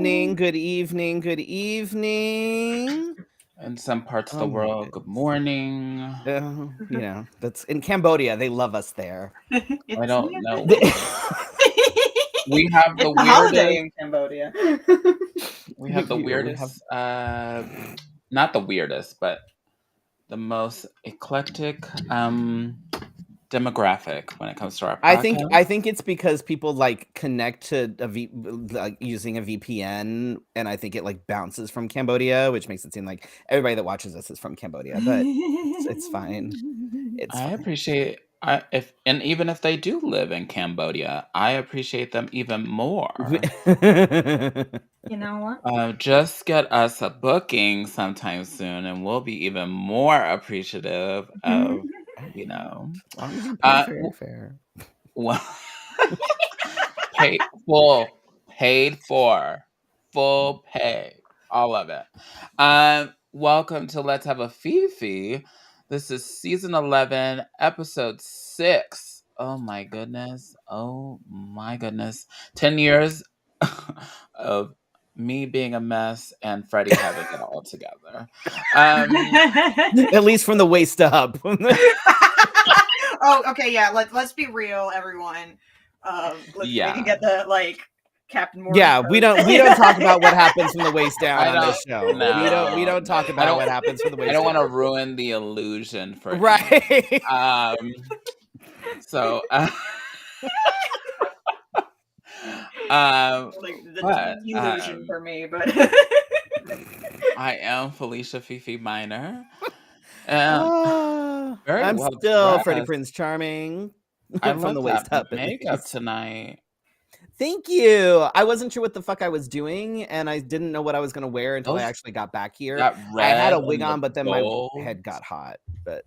evening, good evening, good evening. In some parts of Oh the my world, good morning. That's in Cambodia. They love us there. I don't know. They- We have the It's a holiday weirdest. in Cambodia. We have the We have- weirdest. Not the weirdest, but the most eclectic demographic when it comes to our podcast. I think it's because people like connect to like using a VPN, and I think it like bounces from Cambodia, which makes it seem like everybody that watches us is from Cambodia. But it's fine. It's I fine. appreciate even if they do live in Cambodia, I appreciate them even more. You know what? Just get us a booking sometime soon, and we'll be even more appreciative of, you know, As long as you pay uh, for w- airfare. well, paid for, full pay, all of it. Welcome to Let's Have a Fefe. This is season 11, episode 6. Oh my goodness. 10 years of me being a mess and Freddie having it all together. At least from the waist up. Oh, okay, yeah. Let's be real, everyone. We can get the Captain Morgan. Yeah, we don't talk about what happens from the waist down on this show. No, we don't talk about what happens from the waist I don't down. want to ruin the illusion for right. you. So the illusion for me, but I am Felicia Fefe Minor. I'm well still dressed. Freddie Prince Charming. I from love the waist that up. makeup tonight. Thank you. I wasn't sure what the fuck I was doing, and I didn't know what I was going to wear until I actually got back here. I had a wig on, but then my head got hot. But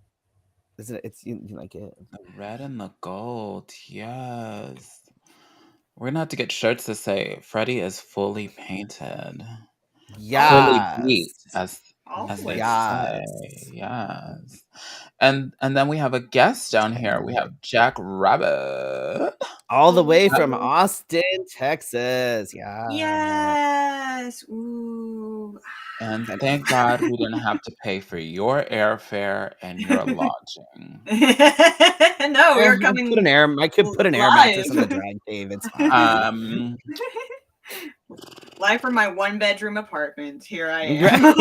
it's you like it. The red and the gold, yes. We're gonna have to get shirts to say Freddie is fully painted. Yeah. Fully beat, as they say. Yes. And then we have a guest down here. We have Jack Rabid. All the way from Austin, Texas. Yeah. Yes. Ooh. And thank God we didn't have to pay for your airfare and your lodging. No, we were coming. I could put an air mattress in the drag cave. It's fine. Live from my 1-bedroom apartment. Here I am.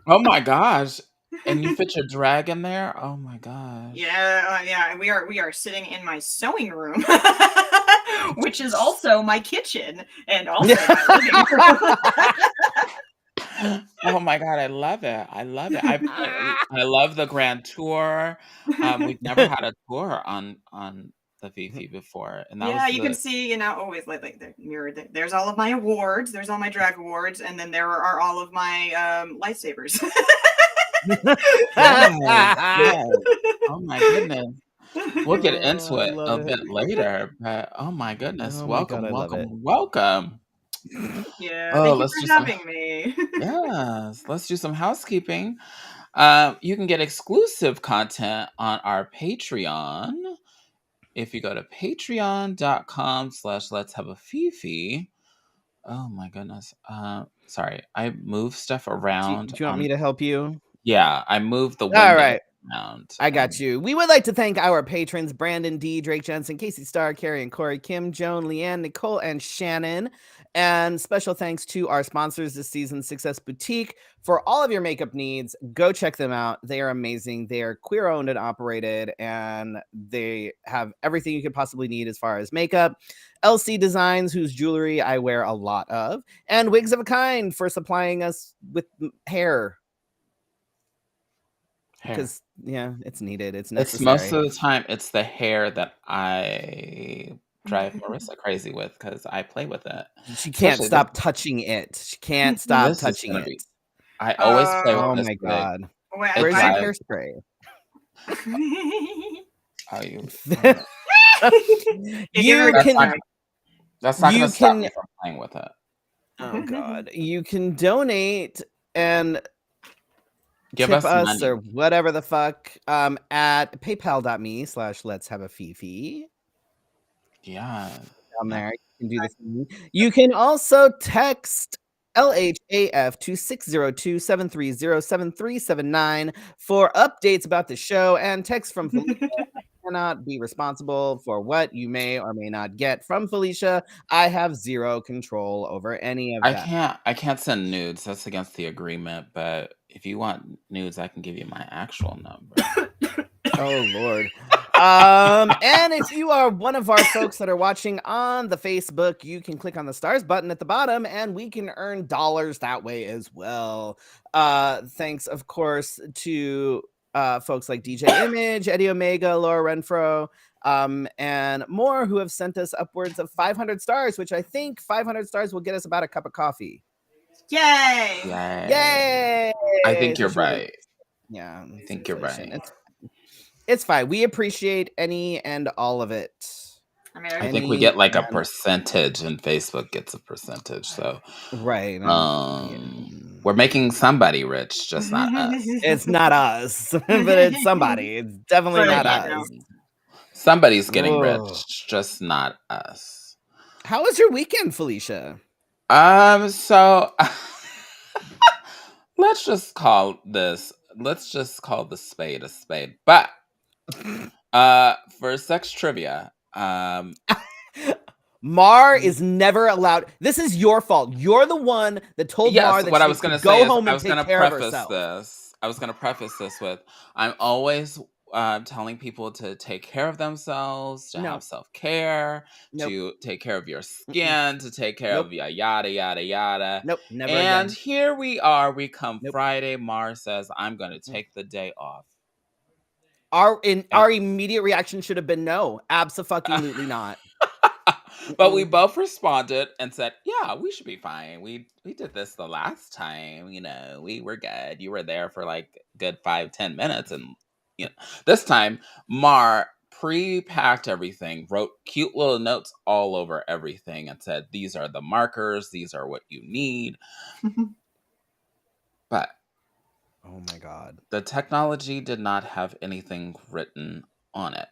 Oh my gosh. And you fit your drag in there? Oh my gosh. Yeah. We are sitting in my sewing room, which is also my kitchen and also my living room. Oh my God, I love it. I love the grand tour. We've never had a tour on the Fefe before. And that you can see, always like the mirror. There's all of my awards. There's all my drag awards, and then there are all of my lightsabers. Yes. Oh my goodness. We'll get into it a bit later, but oh my goodness. Welcome. Yeah, thank you for having me. Yes, let's do some housekeeping. You can get exclusive content on our Patreon. If you go to patreon.com/let's-have-a-fefe. Oh my goodness. Sorry, I move stuff around. Do you want me to help you? Yeah, I moved the window around. I got you. We would like to thank our patrons, Brandon D, Drake Jensen, Casey Starr, Carrie and Corey, Kim, Joan, Leanne, Nicole, and Shannon. And special thanks to our sponsors this season, Success Boutique. For all of your makeup needs, go check them out. They are amazing. They are queer owned and operated, and they have everything you could possibly need as far as makeup. LC Designs, whose jewelry I wear a lot of, and Wigs of a Kind for supplying us with hair. Because it's needed. It's necessary. It's most of the time it's the hair that I drive Marissa crazy with because I play with it. She can't stop touching it. She can't stop touching it. I always play with oh this. Oh my god! Where's your hairspray? You can. That's not going to stop me from playing with it. Oh god! You can donate and give tip us us money. or whatever the fuck at paypal.me/let's have a Fefe. Yeah. down there. You can do the thing. You can also text LHAF to 602-730-7379 for updates about the show, and text from Felicia. I cannot be responsible for what you may or may not get from Felicia. I have zero control over any of that. I can't send nudes. That's against the agreement. But if you want nudes, I can give you my actual number. Oh Lord. And if you are one of our folks that are watching on the Facebook, you can click on the stars button at the bottom and we can earn dollars that way as well. Thanks, of course, to folks like DJ Image, Eddie Omega, Laura Renfro, and more who have sent us upwards of 500 stars, which I think 500 stars will get us about a cup of coffee. Yay! Yay! I think you're right. Yeah, I think you're right. It's fine. We appreciate any and all of it. I think we get like a percentage, and Facebook gets a percentage. So, right. We're making somebody rich, just not us. It's not us, but it's somebody. It's definitely not us. Somebody's getting rich, just not us. How was your weekend, Felicia? So let's just call the spade a spade. But for sex trivia, Mar is never allowed. This is your fault. You're the one that told Mar that she could go home and take care of herself. I was going to preface this with, I'm always telling people to take care of themselves, to have self-care, to take care of your skin, to take care of yada, yada, yada. Nope, never And again. here we are. We come Friday. Mar says, I'm going to take the day off. Our immediate reaction should have been no, absolutely not. But we both responded and said, yeah, we should be fine. We did this the last time, we were good. You were there for like good 5-10 minutes. And this time Mar pre-packed everything, wrote cute little notes all over everything and said, these are the markers. These are what you need. But oh my God, the technology did not have anything written on it.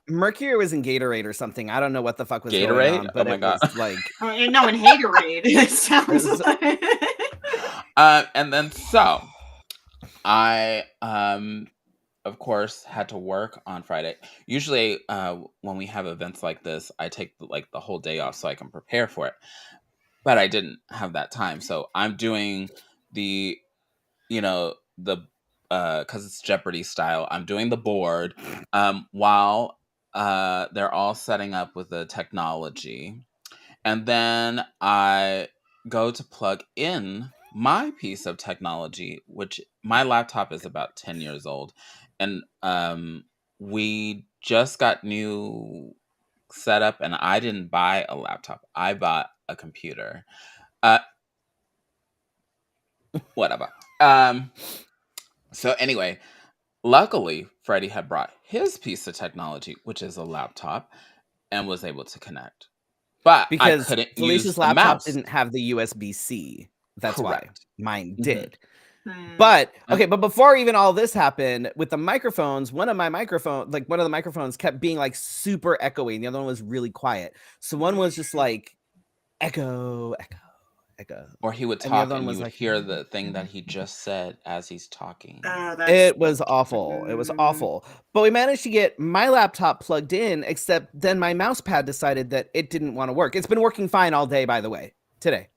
Mercury was in Gatorade or something. I don't know what the fuck was Gatorade? going on, but oh my God. Was like no, in Haterade. It sounds like. And then so I of course had to work on Friday. Usually when we have events like this, I take the whole day off so I can prepare for it. But I didn't have that time. So I'm doing the because it's Jeopardy style, I'm doing the board while they're all setting up with the technology. And then I go to plug in my piece of technology, which my laptop is about 10 years old. And we just got new setup, and I didn't buy a laptop. I bought a computer. Whatever. So anyway, luckily, Freddie had brought his piece of technology, which is a laptop, and was able to connect. But because I couldn't Felicia's use the laptop mouse. Didn't have the USB-C. That's Correct. Why mine did. But okay, but before even all this happened with the microphones, one of the microphones kept being like super echoey, and the other one was really quiet. So one was just like echo. Or he would talk and you would hear the thing that he just said as he's talking. It was awful. It was awful. But we managed to get my laptop plugged in, except then my mouse pad decided that it didn't want to work. It's been working fine all day, by the way, today.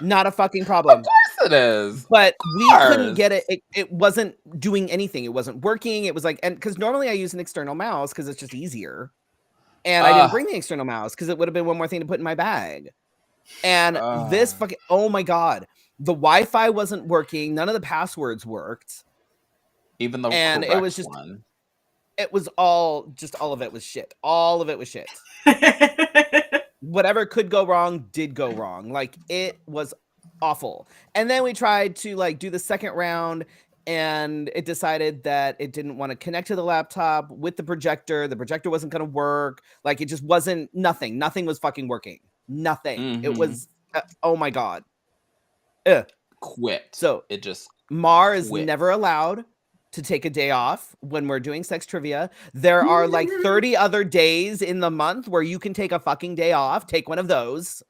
Not a fucking problem. Of course it is. But we couldn't get it. It wasn't doing anything. It wasn't working. It was like, and because normally I use an external mouse because it's just easier. And I didn't bring the external mouse because it would have been one more thing to put in my bag. And this fucking, oh my God, the Wi-Fi wasn't working. None of the passwords worked. Even the and correct it was just one. It was all of it was shit. All of it was shit. Whatever could go wrong did go wrong. Like, it was awful. And then we tried to like do the second round, and it decided that it didn't want to connect to the laptop with the projector. The projector wasn't going to work. Like, it just wasn't, nothing was fucking working. Nothing. It was oh my God. Quit. So it just Mar is never allowed to take a day off when we're doing sex trivia. There are like 30 other days in the month where you can take a fucking day off. Take one of those.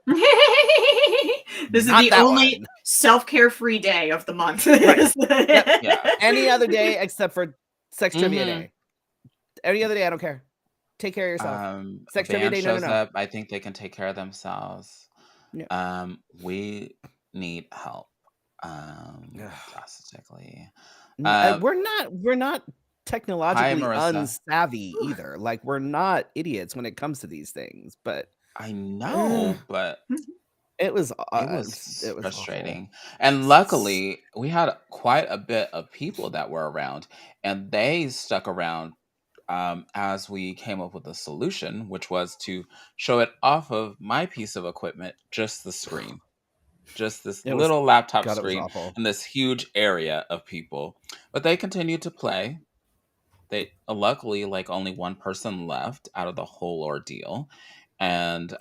This is Not the that only one. self-care free day of the month. Right. Yep. Yeah. Any other day except for sex trivia Mhm. day. Any other day, I don't care. Take care of yourself. A Sex trivia band day, no. shows up. I think they can take care of themselves. Yeah. We need help. Ugh. Drastically. We're not technologically Marissa. unsavvy either. Like, we're not idiots when it comes to these things, but I know, but it was it was awful. frustrating. And luckily, we had quite a bit of people that were around, and they stuck around as we came up with a solution, which was to show it off of my piece of equipment, just the screen. Just this It was little laptop God, it was screen awful. and this huge area of people. But they continued to play. They luckily like only one person left out of the whole ordeal. And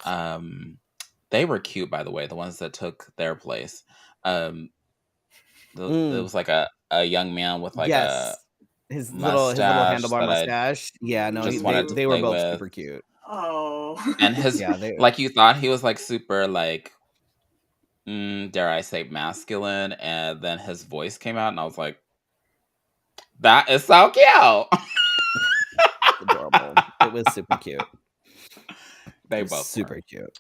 they were cute, by the way, the ones that took their place. It was like a young man with like a Yes. His little mustache handlebar that I mustache. Yeah, no, just wanted to they were play both with. super cute. Oh. And his Yeah, they like you thought he was like super like dare I say masculine, and then his voice came out and I was like, that is so cute. adorable. It was super cute. They It was both super were. cute.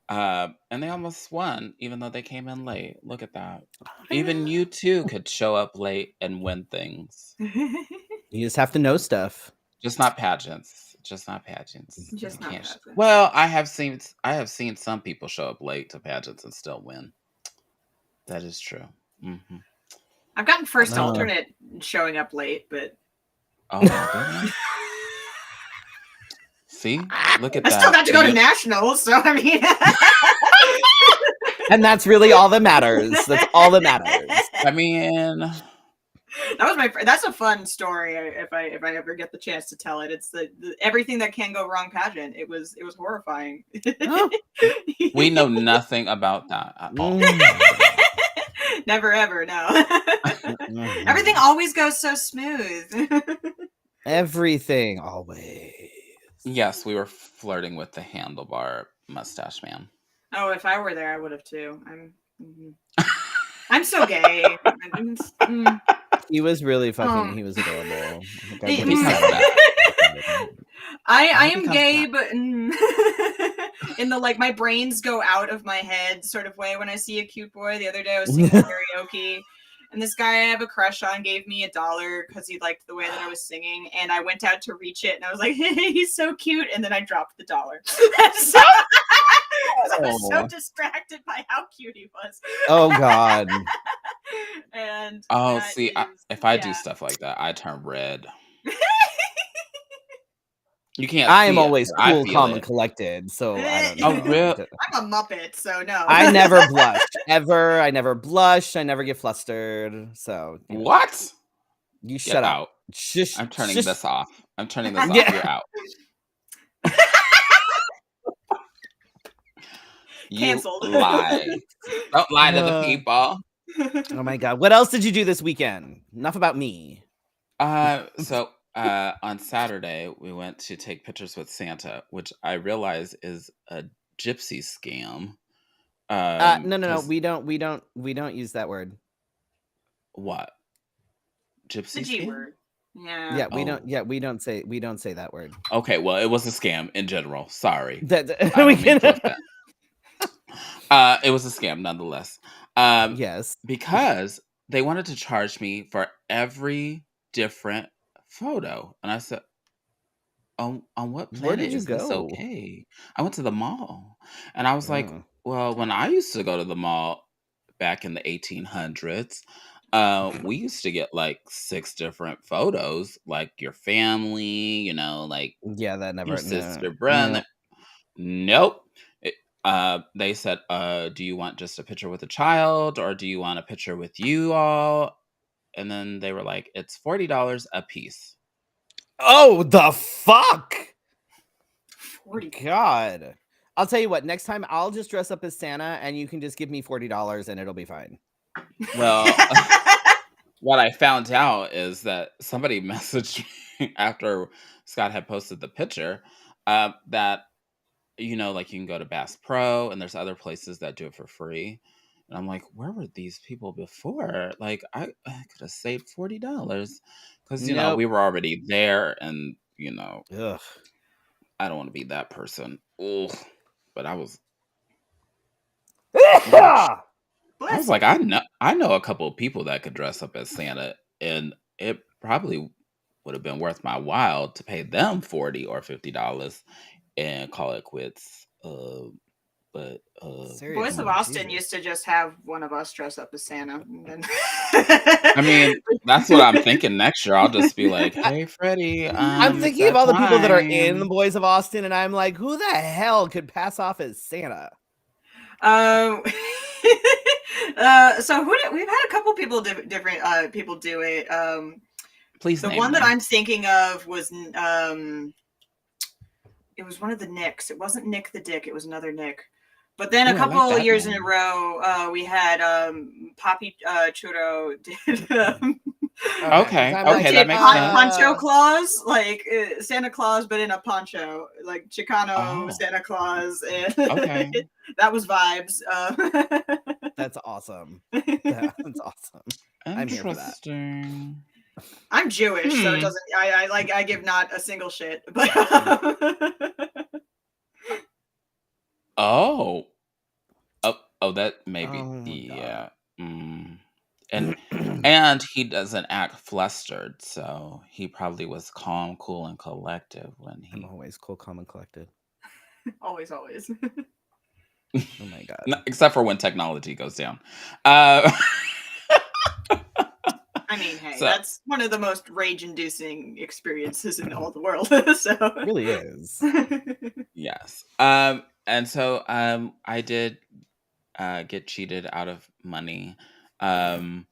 And they almost won, even though they came in late. Look at that. Even you too could show up late and win things. You just have to know stuff. Just not pageants. Just not pageants. Just You not can't pageants. Well, I have seen some people show up late to pageants and still win. That is true. Mm-hmm. I've gotten first alternate showing up late, but oh my goodness. See, look at I that. still got to go to nationals, so I mean, and that's really all that matters. That's all that matters. I mean, that was that's a fun story. If I ever get the chance to tell it, it's the everything that can go wrong pageant. It was horrifying. Oh. We know nothing about that at all. Never ever, no. Everything always goes so smooth. Everything always. Yes, we were flirting with the handlebar mustache man. Oh, if I were there, I would have too. I'm so gay. He was really fucking. He was adorable. I am gay, but in the like my brains go out of my head sort of way when I see a cute boy. The other day I was singing karaoke, and this guy I have a crush on gave me $1 because he liked the way that I was singing, and I went out to reach it, and I was like, he's so cute, and then I dropped the $1. So, I was so distracted by how cute he was. Oh God. And see, if I do stuff like that, I turn red. You can't. I am always cool, calm, and collected. So I don't know. Oh, really? I'm a Muppet, so no. I never blush ever. I never blush. I never get flustered. So what? You shut up. Out. Shush, I'm turning shush. this off. I'm turning this off. You're out. Canceled. You lie. Don't lie to the people. Oh my God. What else did you do this weekend? Enough about me. So on Saturday we went to take pictures with Santa, which I realize is a gypsy scam. No. We don't use that word. What? Gypsy The G scam? word. Yeah. Yeah, we don't. Yeah, we don't say that word. Okay, well, it was a scam in general. Sorry. It was a scam nonetheless. Yes. Because they wanted to charge me for every different photo. And I said, on what planet is this okay? I went to the mall. And I was like, well, when I used to go to the mall back in the 1800s, we used to get like 6 different photos, like your family, like that never your sister, brother. Nope. They said, do you want just a picture with a child, or do you want a picture with you all? And then they were like, it's $40 a piece. Oh, the fuck! 40. God. I'll tell you what, next time I'll just dress up as Santa and you can just give me $40 and it'll be fine. Well, what I found out is that somebody messaged me after Scott had posted the picture, that, like you can go to Bass Pro and there's other places that do it for free. And I'm like, where were these people before? Like, I could have saved $40 because, Nope. we were already there, and, Ugh. I don't want to be that person. Ugh. But I was Bless like, you. I know a couple of people that could dress up as Santa, and it probably would have been worth my while to pay them $40 or $50 and call it quits. But Boys of Seriously, Austin Jesus. used to just have one of us dress up as Santa. I mean, that's what I'm thinking next year. I'll just be like, "Hey, Freddie, I'm it's thinking of that all the people that are in the time." Boys of Austin, and I'm like, who the hell could pass off as Santa? So we've had a couple people different people do it. Please The name one that them. I'm thinking of was it was one of the Nicks. It wasn't Nick the Dick. It was another Nick. But then Ooh, a I couple like that years in a name. row, we had Poppy Churro did Okay, Okay, I'm like, okay, that did makes sense. Poncho Claus, like Santa Claus, but in a poncho, like Chicano Oh, Santa Claus, and okay. that was vibes. that's awesome. That's awesome. I'm here for that. Interesting. I'm Jewish, so it Hmm. doesn't. I give not a single shit. But Oh. Oh, that maybe, Oh my yeah. Mm. god. And he doesn't act flustered, so he probably was calm, cool, and collective when I'm he. always cool, calm, and collected. always. Oh my god. Except for when technology goes down. Uh, I mean, hey, so that's one of the most rage-inducing experiences in all the world. So, Really is. yes. And so I did get cheated out of money. And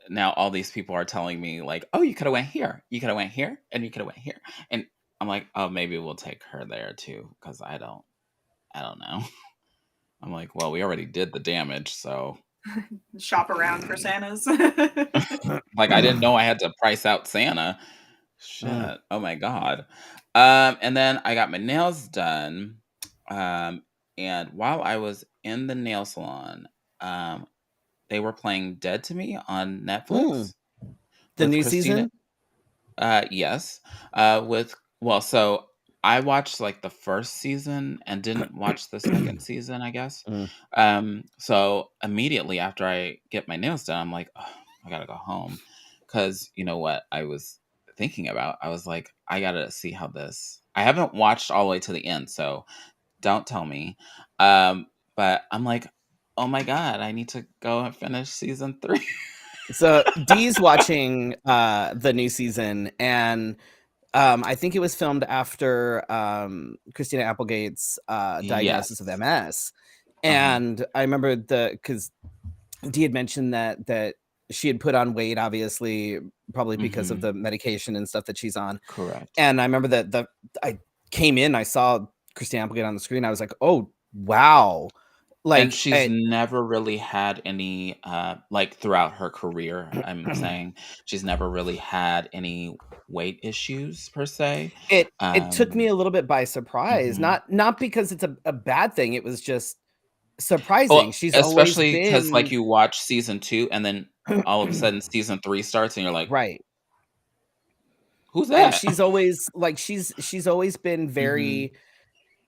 now all these people are telling me like, oh, you could have went here, you could have went here, and you could have went here. And I'm like, oh, maybe we'll take her there too, because I don't know. I'm like, well, we already did the damage, so shop around for Santas. like I didn't know I had to price out Santa. Mm. Shit. Oh my god. And then I got my nails done. And while I was in the nail salon, they were playing Dead to Me on Netflix The with new Christina. season? Yes. So I watched like the first season and didn't watch the second season, I guess. Mm. So immediately after I get my nails done, I'm like, oh, I gotta go home. Cause you know what I was thinking about? I was like, I gotta see how this. I haven't watched all the way to the end, so don't tell me. But I'm like, oh my god, I need to go and finish season 3. So Dee's watching the new season, and I think it was filmed after Christina Applegate's diagnosis of Yes. MS. Uh-huh. And I remember because Dee had mentioned that she had put on weight, obviously, probably because of Mm-hmm. the medication and stuff that she's on. Correct. And I remember that I came in, I saw Christina Applegate on the screen. I was like, oh, wow. And Like, she's never really had any, like throughout her career, I'm saying, she's never really had any weight issues per se. it took me a little bit by surprise, Mhm. not because it's a bad thing. It was just surprising. Well, She's always especially because like been you watch season 2 and then all of a sudden season 3 starts and you're like, right. "Who's And that?" she's always like she's always been Mhm. very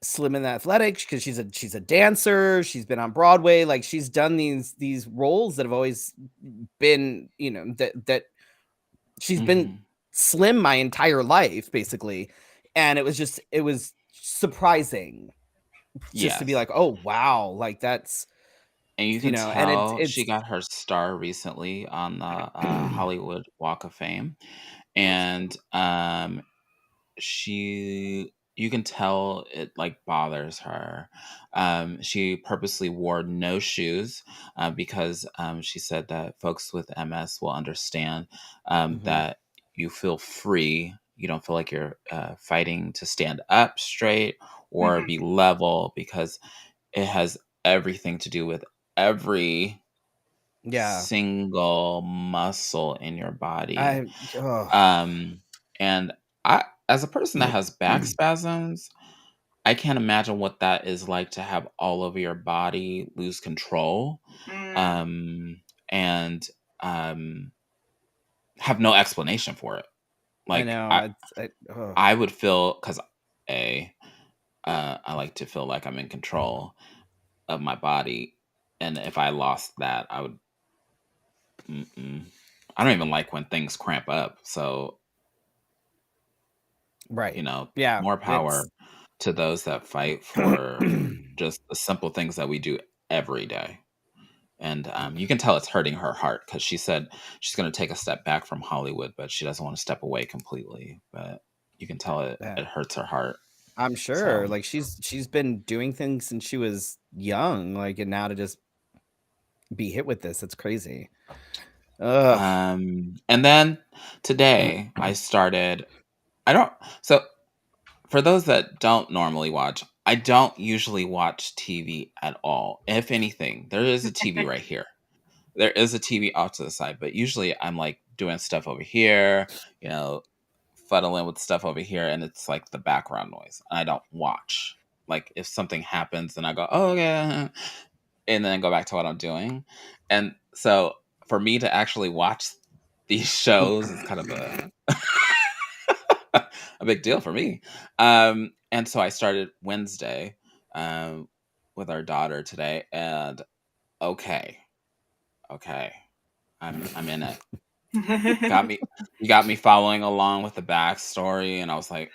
slim and athletic because she's a dancer. She's been on Broadway. Like she's done these roles that have always been, that she's been Mhm. slim my entire life, basically. And it was surprising just to be Yes. like, oh wow, like that's And you can and tell she it's got her star recently on the Hollywood Walk of Fame. And she you can tell it like bothers her. She purposely wore no shoes because she said that folks with MS will understand Mhm. that you feel free. You don't feel like you're fighting to stand up straight or Mhm. be level because it has everything to do with every single muscle in your body. Oh, And I, as a person that has back spasms, I can't imagine what that is like to have all over your body lose control, and have no explanation for it. I Like know. I would feel, because I like to feel like I'm in control of my body, and if I lost that, I would. I don't even like when things cramp up. So, Right. you know, Yeah. more power to those that fight for just the simple things that we do every day. And you can tell it's hurting her heart, because she said she's going to take a step back from Hollywood, but she doesn't want to step away completely. But you can tell it hurts her heart. I'm sure. Like she's been doing things since she was young, like, and now to just be hit with this, it's crazy. And then today I started. So for those that don't normally watch, I don't usually watch TV at all. If anything, there is a TV right here. There is a TV off to the side, but usually I'm like doing stuff over here, fuddling with stuff over here, and it's like the background noise. I don't watch. Like if something happens, then I go, oh yeah, and then go back to what I'm doing. And so for me to actually watch these shows is kind of a big deal for me. And so I started Wednesday with our daughter today, and okay, I'm in it. You got me following along with the backstory, and I was like,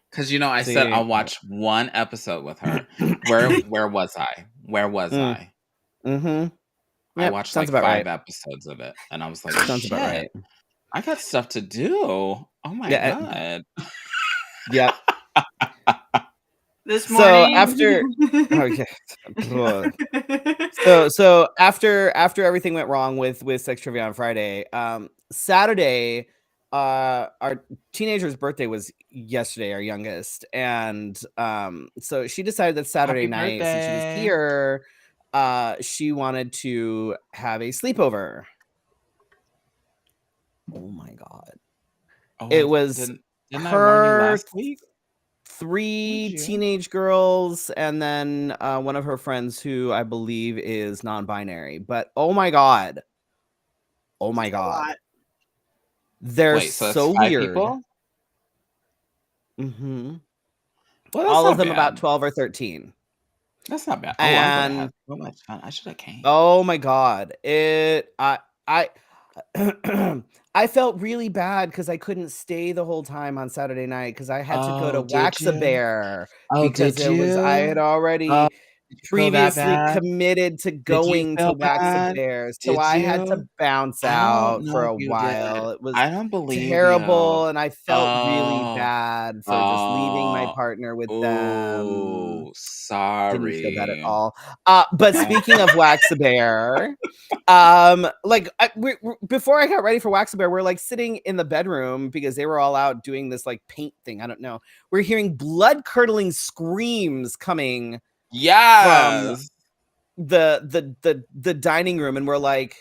because I said I'll watch one episode with her. Where was I? I? Yep, I watched like 5 episodes of it, and I was like, sounds about right. I got stuff to do. Oh my god. Yep. This morning. So after everything went wrong with Sex Trivia on Friday, Saturday, our teenager's birthday was yesterday, our youngest, and so she decided that Saturday night, since she was here, she wanted to have a sleepover. Oh my god. It was didn't I warn you last week? 3 teenage girls, and then one of her friends who I believe is non-binary. But oh my god, they're so weird. People? Well, all of them about 12 or 13. That's not bad. I'm gonna have so much fun. I should have came. Oh my god, I felt really bad because I couldn't stay the whole time on Saturday night because I had to go to Wax-A-Bear because I had already previously committed to going to Wax-A-Bear, so I had to bounce out for a while. It was I don't believe terrible, and I felt really bad for just leaving my partner with them. Oh, sorry. Didn't feel bad at all. But speaking of Wax-A-Bear, before I got ready for Wax-A-Bear, we're like sitting in the bedroom because they were all out doing this like paint thing. I don't know. We're hearing blood-curdling screams coming from the dining room, and we're like,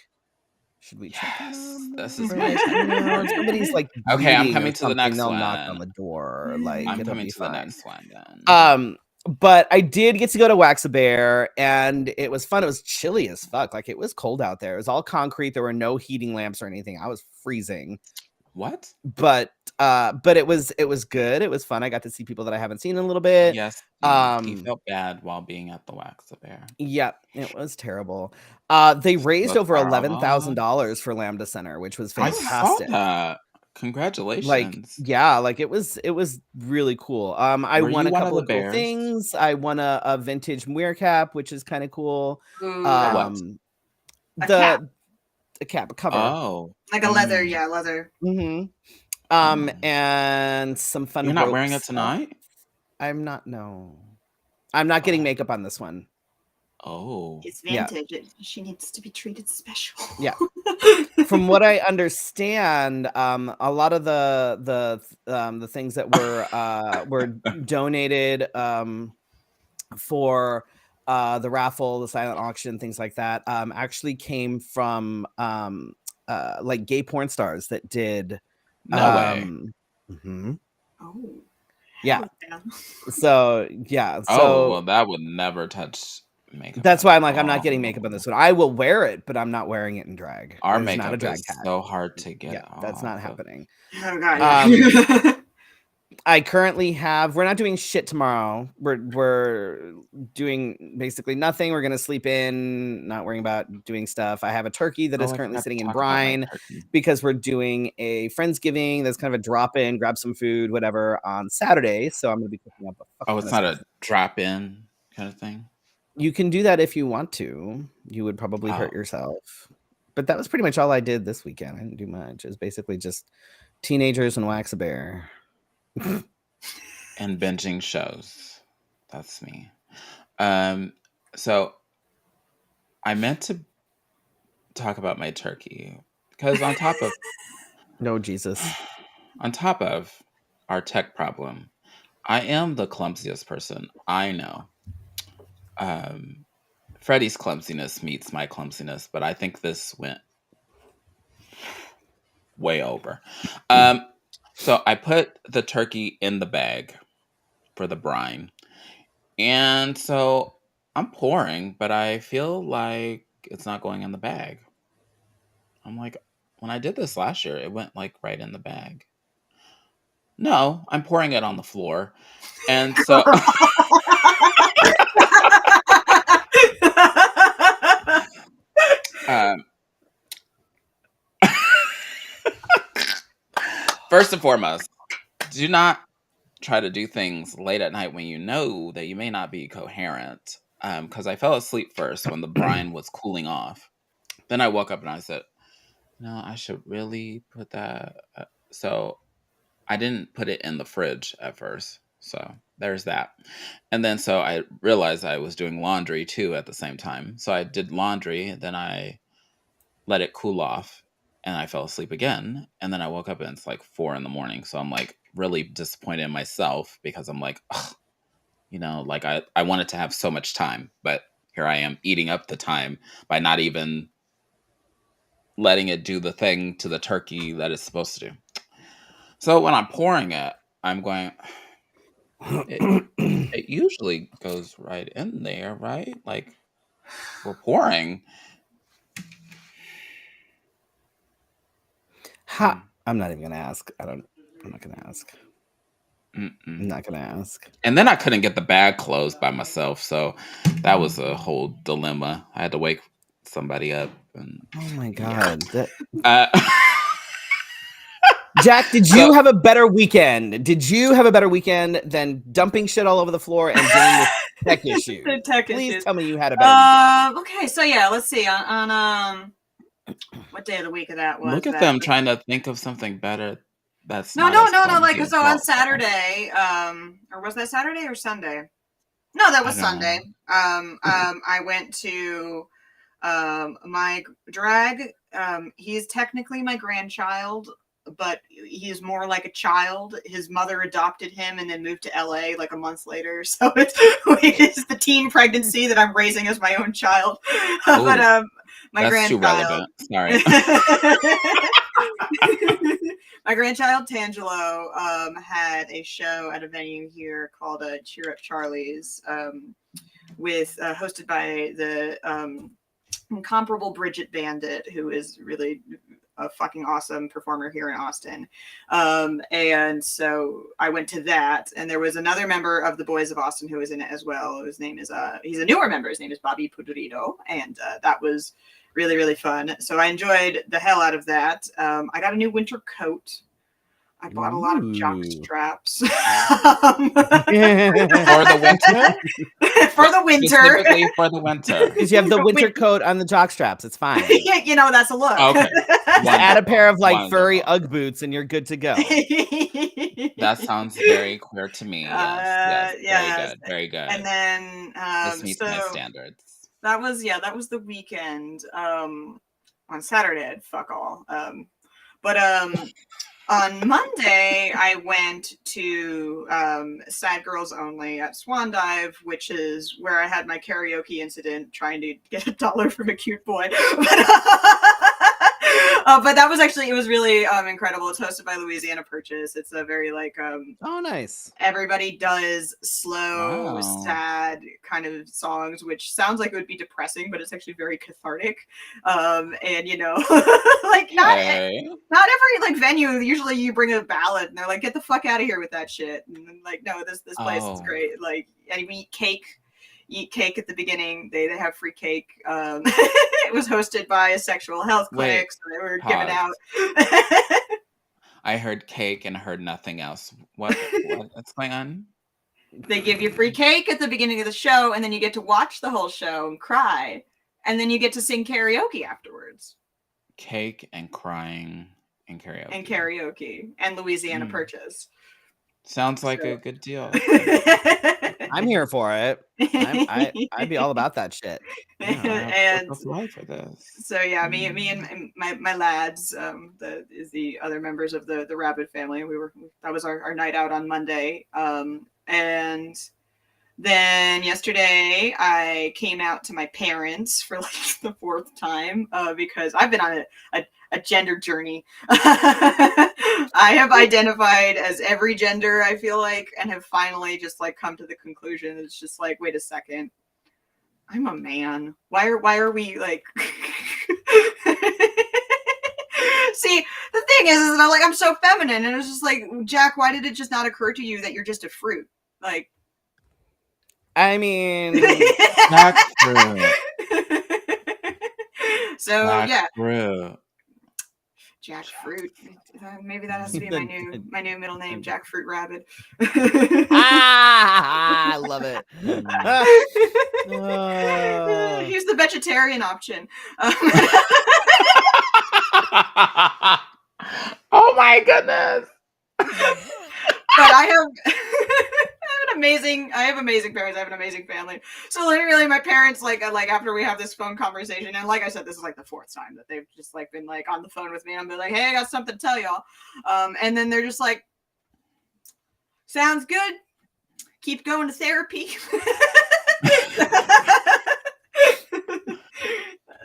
should we check on this is my time. Somebody's like, okay, I'm coming to the next they'll one. knock on the door. Like, I'm it'll coming be to fine. the next one then. But I did get to go to Wax-A-Bear, and it was fun. It was chilly as fuck. Like, it was cold out there. It was all concrete. There were no heating lamps or anything. I was freezing. What? But it was good. It was fun. I got to see people that I haven't seen in a little bit. Yes. He felt bad while being at the Wax-A-Bear. Yep, it was terrible. They raised over $11,000 for Lambda Center, which was fantastic. I saw that. Congratulations. It was really cool. I won a couple of cool things. I won a vintage Meerkat, which is kind of cool. A cover. Oh. Like a leather, leather. Mm-hmm. And some fun. You're not wearing it tonight? I'm not, no. I'm not getting makeup on this one. Oh. It's vintage. Yeah. She needs to be treated special. Yeah. From what I understand, a lot of the things that were donated for the raffle, the silent auction, things like that, actually came from like gay porn stars that did. No way. Mhm. Oh. Yeah. hell yeah. So yeah. Oh, well, So that would never touch makeup that's at why I'm like, I'm not getting makeup on all. this one. I will wear it, but I'm not wearing it in drag. Our It is not a makeup drag is cat. so hard to get Yeah, that's not off. happening. Oh god. Yeah. I currently have. We're not doing shit tomorrow. We're doing basically nothing. We're gonna sleep in, not worrying about doing stuff. I have a turkey that is Oh, I currently forgot to sitting in talk about my brine turkey. because we're doing a Friendsgiving that's kind of a drop in, grab some food, whatever, on Saturday. So I'm gonna be cooking up a fuck Oh, ton it's of not stuff. a drop-in kind of thing? You can do that if you want to. You would probably hurt Oh, yourself. But that was pretty much all I did this weekend. I didn't do much. It was basically just teenagers and wax a bear. and binging shows. That's me. So I meant to talk about my turkey because on top of No, Jesus. on top of our tech problem, I am the clumsiest person I know. Freddie's clumsiness meets my clumsiness, but I think this went way over. So I put the turkey in the bag for the brine. And so I'm pouring, but I feel like it's not going in the bag. I'm like, when I did this last year, it went like right in the bag. No, I'm pouring it on the floor. And so um, first and foremost, do not try to do things late at night when you know that you may not be coherent. Because I fell asleep first when the brine was cooling off. Then I woke up and I said, no, I should really put that. So I didn't put it in the fridge at first. So there's that. And then so I realized I was doing laundry too at the same time. So I did laundry, then I let it cool off and I fell asleep again. And then I woke up and it's like 4 a.m. So I'm like really disappointed in myself because I'm like, ugh, like I wanted to have so much time, but here I am eating up the time by not even letting it do the thing to the turkey that it's supposed to do. So when I'm pouring it, I'm going, it usually goes right in there, right? Like we're pouring. Ha! I'm not even gonna ask. I'm not gonna ask. Mm-mm. I'm not gonna ask. And then I couldn't get the bag closed by myself, so that was a whole dilemma. I had to wake somebody up. And Oh my god! Jack, did you have a better weekend? Did you have a better weekend than dumping shit all over the floor and dealing with tech issues? The tech Please issues. tell me you had a better weekend. Okay, so yeah, let's see. On what day of the week that was? Look at that? them trying to think of something better. That's No. not Like so on Saturday, or was that Saturday or Sunday? No, that was Sunday. I went to my drag. He's technically my grandchild, but he's more like a child. His mother adopted him and then moved to LA like a month later. So it's the teen pregnancy that I'm raising as my own child. But my that's grandchild. too relevant. Sorry. My grandchild Tangelo had a show at a venue here called Cheer Up Charlie's, with hosted by the incomparable Bridget Bandit, who is really a fucking awesome performer here in Austin. And so I went to that, and there was another member of the Boys of Austin who was in it as well. His name is he's a newer member. His name is Bobby Pudrito, and that was really, really fun. So I enjoyed the hell out of that. I got a new winter coat. I bought a lot of jock straps. For the winter? For the winter. Specifically for the winter. Because you have the winter coat on the jock straps. It's fine. Yeah, that's a look. Okay. Add a pair of like furry Ugg boots and you're good to go. That sounds very queer to me. Yes. Very good. And then this meets my standards. That was the weekend. On Saturday, I had fuck all. But On Monday, I went to Sad Girls Only at Swan Dive, which is where I had my karaoke incident trying to get $1 from a cute boy. But that was actually, it was really incredible. It's hosted by Louisiana Purchase. It's a very like oh, nice. Everybody does slow, Wow. sad kind of songs, which sounds like it would be depressing, but it's actually very cathartic. And like not every like venue. Usually you bring a ballad and they're like, "Get the fuck out of here with that shit." And then, like, no, this place is great. Like, and we eat cake at the beginning. They have free cake. It was hosted by a sexual health clinic, so they were giving out. I heard cake and heard nothing else. What's going on? They give you free cake at the beginning of the show, and then you get to watch the whole show and cry, and then you get to sing karaoke afterwards. Cake and crying and karaoke. And Louisiana Purchase. Sounds like a good deal. I'm here for it. I'd be all about that shit. Yeah, and for this. So yeah, me and my lads, the other members of the Rabid family, that was our night out on Monday. And then yesterday I came out to my parents for like the 4th time because I've been on a gender journey. I have identified as every gender, I feel like, and have finally just like come to the conclusion. It's just like, wait a second, I'm a man. Why are we like? See, the thing is that I'm so feminine, and it's just like, Jack, why did it just not occur to you that you're just a fruit? Like, I mean, jackfruit. So jackfruit. Jackfruit. Maybe that has to be my new middle name, Jackfruit Rabid. I love it. Here's the vegetarian option. Oh my goodness! But I have amazing parents. I have an amazing family. So literally, my parents like after we have this phone conversation, and like I said, this is like the 4th time that they've just like been like on the phone with me, and I'm like, "Hey, I got something to tell y'all," and then they're just like, "Sounds good. Keep going to therapy."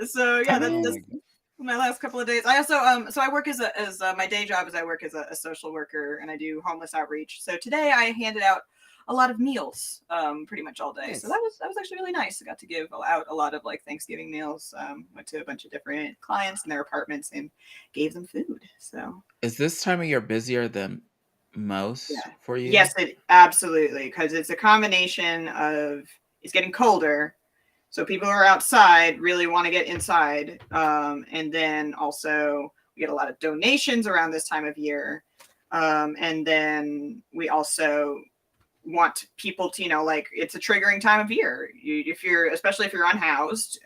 So yeah, that's my last couple of days. I also so I work as my day job is I work as a social worker, and I do homeless outreach. So today I handed out a lot of meals pretty much all day. Nice. So that was actually really nice. I got to give out a lot of like Thanksgiving meals. Went to a bunch of different clients in their apartments and gave them food. So is this time of year busier than most for you? Yes, absolutely, because it's a combination of it's getting colder. So people who are outside really want to get inside. And then also we get a lot of donations around this time of year. And then we also want people to, like, it's a triggering time of year. Especially if you're unhoused,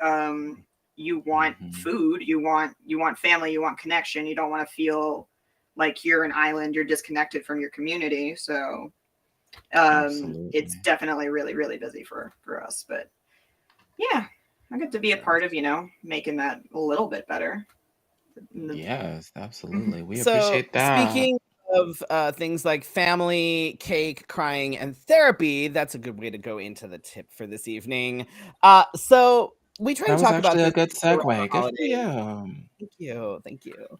you want food, you want family, you want connection. You don't want to feel like you're an island, you're disconnected from your community. So it's definitely really, really busy for us. But yeah, I get to be a part of, making that a little bit better. Yes, absolutely. We appreciate that. Speaking of things like family, cake, crying, and therapy, that's a good way to go into the tip for this evening. So we try to talk about this. A good segue. Good for you. Thank you.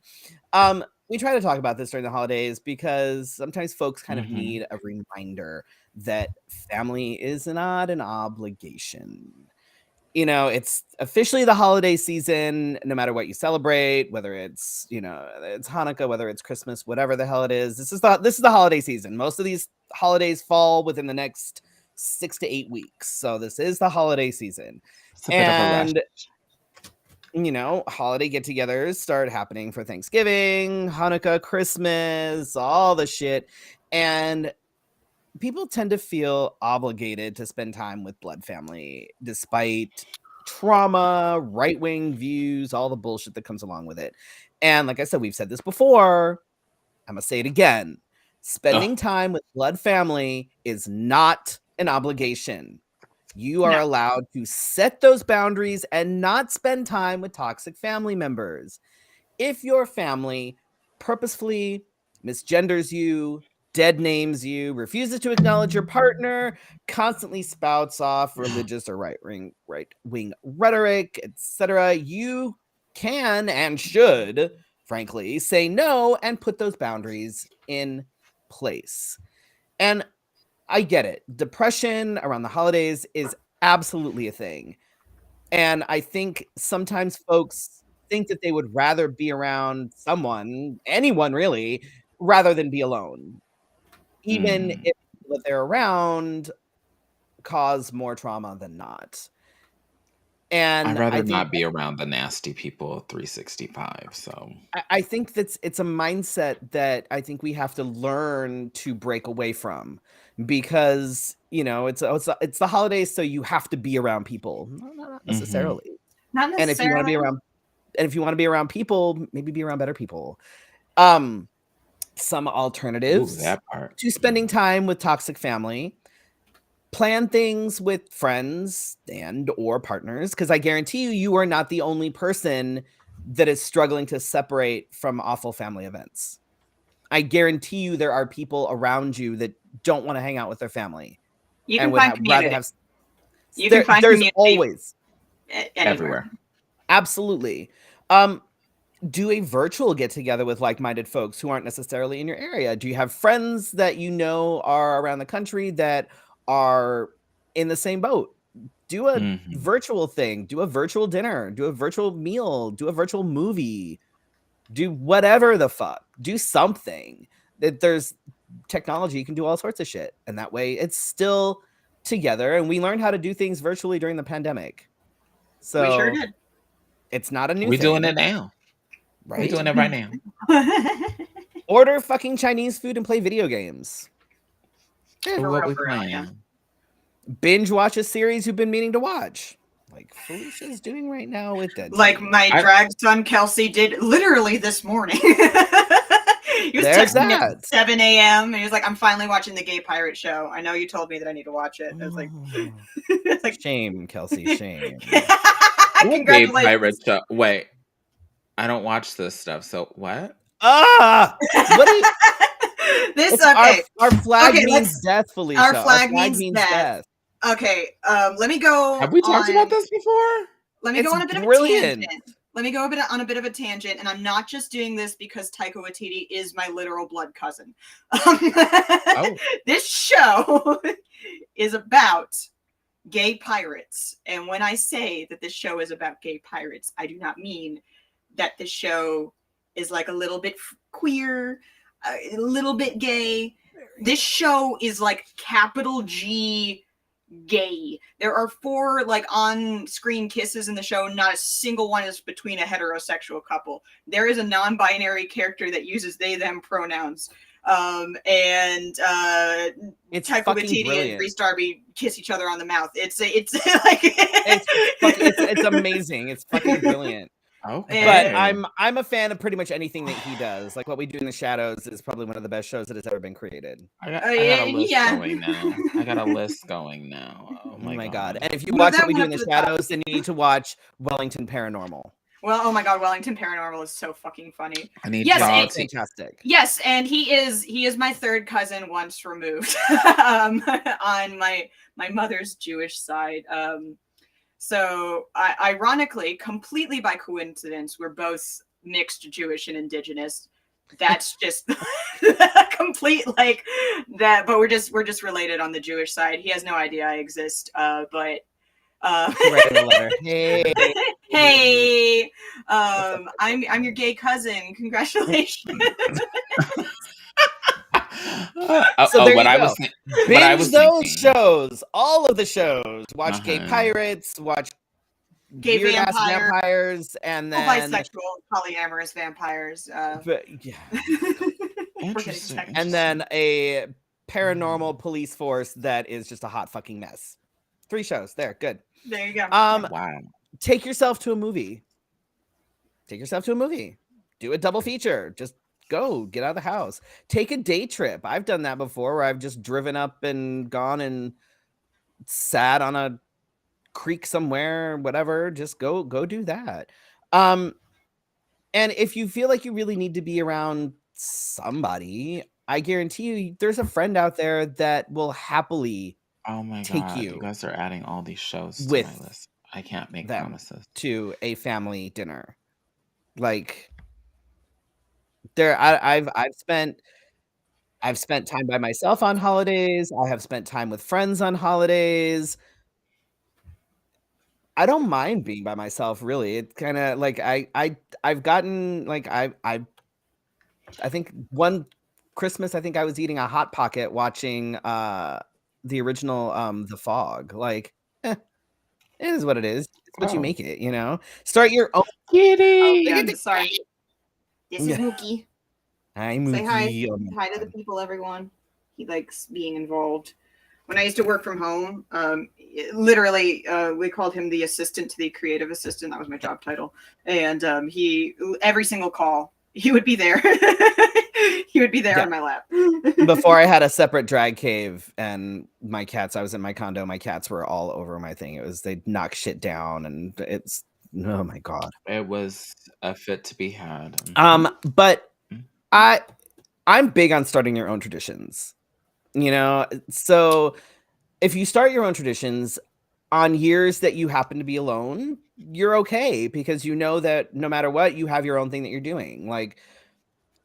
We try to talk about this during the holidays because sometimes folks kind of need a reminder that family is not an obligation. It's officially the holiday season, no matter what you celebrate, whether it's, it's Hanukkah, whether it's Christmas, whatever the hell it is. This is the holiday season. Most of these holidays fall within the next 6 to 8 weeks. So this is the holiday season. And, holiday get-togethers start happening for Thanksgiving, Hanukkah, Christmas, all the shit. And people tend to feel obligated to spend time with blood family, despite trauma, right-wing views, all the bullshit that comes along with it. And like I said, we've said this before. I'm going to say it again. Spending time with blood family is not an obligation. You are allowed to set those boundaries and not spend time with toxic family members. If your family purposefully misgenders you, dead names you, refuses to acknowledge your partner, constantly spouts off religious or right-wing rhetoric, etc., you can and should, frankly, say no and put those boundaries in place. And I get it. Depression around the holidays is absolutely a thing. And I think sometimes folks think that they would rather be around someone, anyone really, rather than be alone. Even if people that they're around cause more trauma than not. And I'd rather I think not be around the nasty people of 365. So I think it's a mindset that I think we have to learn to break away from, because it's the holidays, so you have to be around people. Not necessarily. Not necessarily. And if you want to be around people, maybe be around better people. Some alternatives to spending time with toxic family. Plan things with friends and or partners, because I guarantee you are not the only person that is struggling to separate from awful family events. I guarantee you there are people around you that don't want to hang out with their family. You can find community. There's community always everywhere. Absolutely. Do a virtual get together with like-minded folks who aren't necessarily in your area. Do you have friends that are around the country that are in the same boat? Do a virtual thing, do a virtual dinner, do a virtual meal, do a virtual movie, do whatever the fuck, do something. That there's technology, you can do all sorts of shit, and that way it's still together. And we learned how to do things virtually during the pandemic, so we sure did. It's not a new thing. We're doing it now. Right? We're doing it right now. Order fucking Chinese food and play video games. What we playing? Binge watch a series you've been meaning to watch, like Felicia's doing right now with Dead. Like my drag son Kelsey did literally this morning. He was texting me at 7 a.m. and he was like, "I'm finally watching the Gay Pirate Show. I know you told me that I need to watch it." I was like, "Shame, Kelsey, shame." Gay Pirate Show. Wait, I don't watch this stuff. So what? What do you? Okay. Our flag means death, Felicia. Our flag means death. Okay, let me go. Have we talked about this before? Let me go on a bit of a tangent. Let me go on a bit of a tangent, and I'm not just doing this because Taika Waititi is my literal blood cousin. This show is about gay pirates, and when I say that this show is about gay pirates, I do not mean that the show is like a little bit queer, a little bit gay. This show is like capital G gay. There are 4 like on-screen kisses in the show. Not a single one is between a heterosexual couple. There is a non-binary character that uses they them pronouns. And it's Taika Waititi and Reese Darby kiss each other on the mouth. It's like it's amazing. It's fucking brilliant. Okay. But I'm a fan of pretty much anything that he does. Like What We Do in the Shadows is probably one of the best shows that has ever been created. I got a list going now. I got a list going now. Oh my god. And if you watch What We Do in the Shadows, then you need to watch Wellington Paranormal. Well, oh my god, Wellington Paranormal is so fucking funny. I need y'all to fantastic. Yes, and he is my third cousin once removed on my mother's Jewish side. So, ironically, completely by coincidence, we're both mixed Jewish and indigenous. That's just complete like that. But we're just related on the Jewish side. He has no idea I exist. But write a letter. Hey, I'm your gay cousin. Congratulations. So there you go. Binge those shows, all of the shows. Watch Gay Pirates, watch gay vampires, and then bisexual, polyamorous vampires. Interesting. And then a paranormal police force that is just a hot fucking mess. 3 shows. There, good. There you go. Wow. Take yourself to a movie. Do a double feature. Just go, get out of the house. Take a day trip. I've done that before, where I've just driven up and gone and sat on a creek somewhere, whatever. Just go do that. And if you feel like you really need to be around somebody, I guarantee you there's a friend out there that will happily Oh my take god, you you guys are adding all these shows to my with list. I can't make them promises. to a family dinner. Like I've spent time by myself on holidays. I have spent time with friends on holidays. I don't mind being by myself, really. It's kind of like I've gotten like I think one Christmas I think I was eating a hot pocket watching the original The Fog. Like, it is what it is. It's what you Oh, make it, you know. Start your own. Oh, kitty. yeah, sorry. This is Yeah. Mookie. Hi, Say hi. Mookie. Oh my Hi to the God. people, everyone. He likes being involved. When I used to work from home, literally, we called him the assistant to the creative assistant. That was my job title. And he, every single call, he would be there. He would be there Yeah. on my lap. Before I had a separate drag cave and my cats, I was in my condo. My cats were all over my thing. They'd knock shit down, and it's, oh my God. It was a fit to be had. But I'm big on starting your own traditions, you know? So if you start your own traditions on years that you happen to be alone, you're okay because you know that no matter what, you have your own thing that you're doing. Like,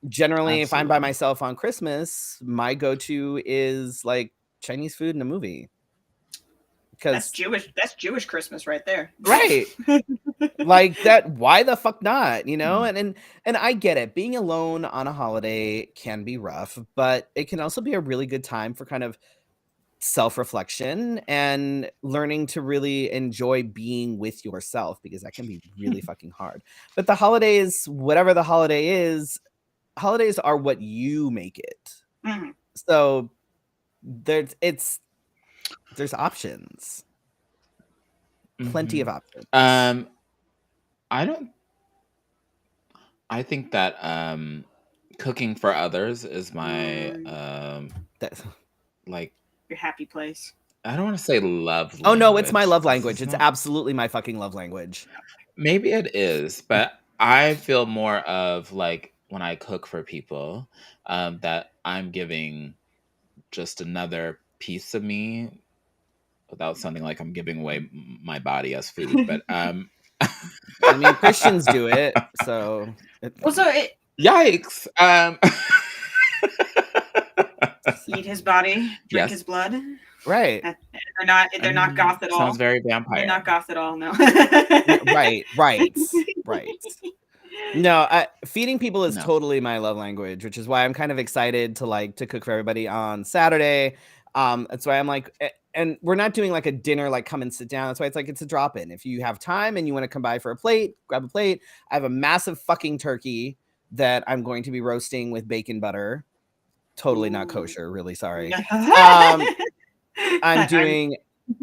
generally, if I'm by Absolutely. myself on Christmas, my go-to is like Chinese food and a movie. That's Because Jewish Christmas right there. right. Like that, why the fuck not? You know, Mm. and I get it. Being alone on a holiday can be rough, but it can also be a really good time for kind of self-reflection and learning to really enjoy being with yourself, because that can be really fucking hard. But the holidays, whatever the holiday is, holidays are what you make it. Mhm. So there's options. Plenty of options. I think that cooking for others is my That's, like, Your happy place. I don't want to say love oh no, it's my language, love 'cause language. It's not. absolutely my fucking love language. Maybe it is, but I feel more of like when I cook for people, that I'm giving just another piece of me without sounding like I'm giving away my body as food. But I mean, Christians do it, so Also, yikes. eat his body, drink Yes. his blood. right. They're not goth at all. Sounds very vampire. They're not goth at all. No. Right. No, feeding people is No. totally my love language, which is why I'm kind of excited to cook for everybody on Saturday. That's why I'm like, and we're not doing like a dinner, like come and sit down. That's why it's like it's a drop in. If you have time and you want to come by for a plate, grab a plate. I have a massive fucking turkey that I'm going to be roasting with bacon butter. Totally not kosher. Really sorry. I'm doing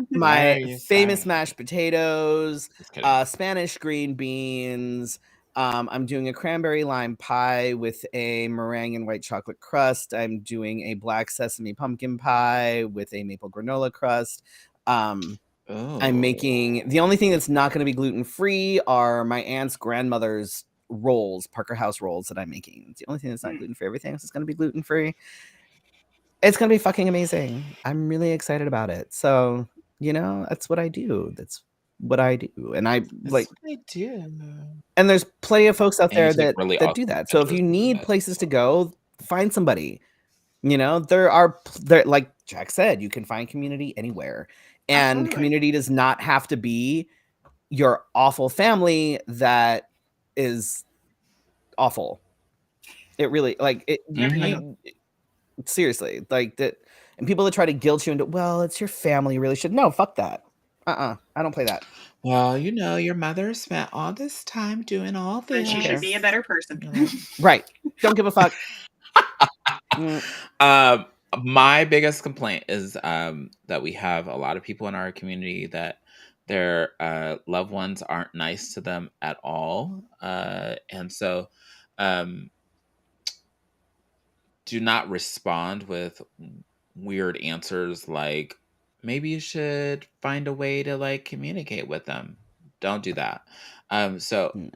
Why are my you famous sorry? mashed potatoes, Just kidding. Spanish green beans. I'm doing a cranberry lime pie with a meringue and white chocolate crust. I'm doing a black sesame pumpkin pie with a maple granola crust. I'm making, the only thing that's not going to be gluten-free are my aunt's grandmother's rolls, Parker House rolls that I'm making. It's the only thing that's not gluten-free. Everything else is going to be gluten-free. It's going to be fucking amazing. I'm really excited about it. So, you know, that's what I do. That's what I do. And I like, That's what I do. and there's plenty of folks out And you there take that really do awesome that. So if pictures you of need it. places to go, find somebody. You know, there, like Jack said, you can find community anywhere. And Absolutely. community does not have to be your awful family that is awful. It really, like, seriously, like that. And people that try to guilt you into, well, it's your family, you really should. No, fuck that. I don't play that. Well, you know, your mother spent all this time doing all Then this. she should be a better person. Right. Don't give a fuck. Mm. My biggest complaint is that we have a lot of people in our community that their loved ones aren't nice to them at all. And so do not respond with weird answers like, maybe you should find a way to like communicate with them. Don't do that. So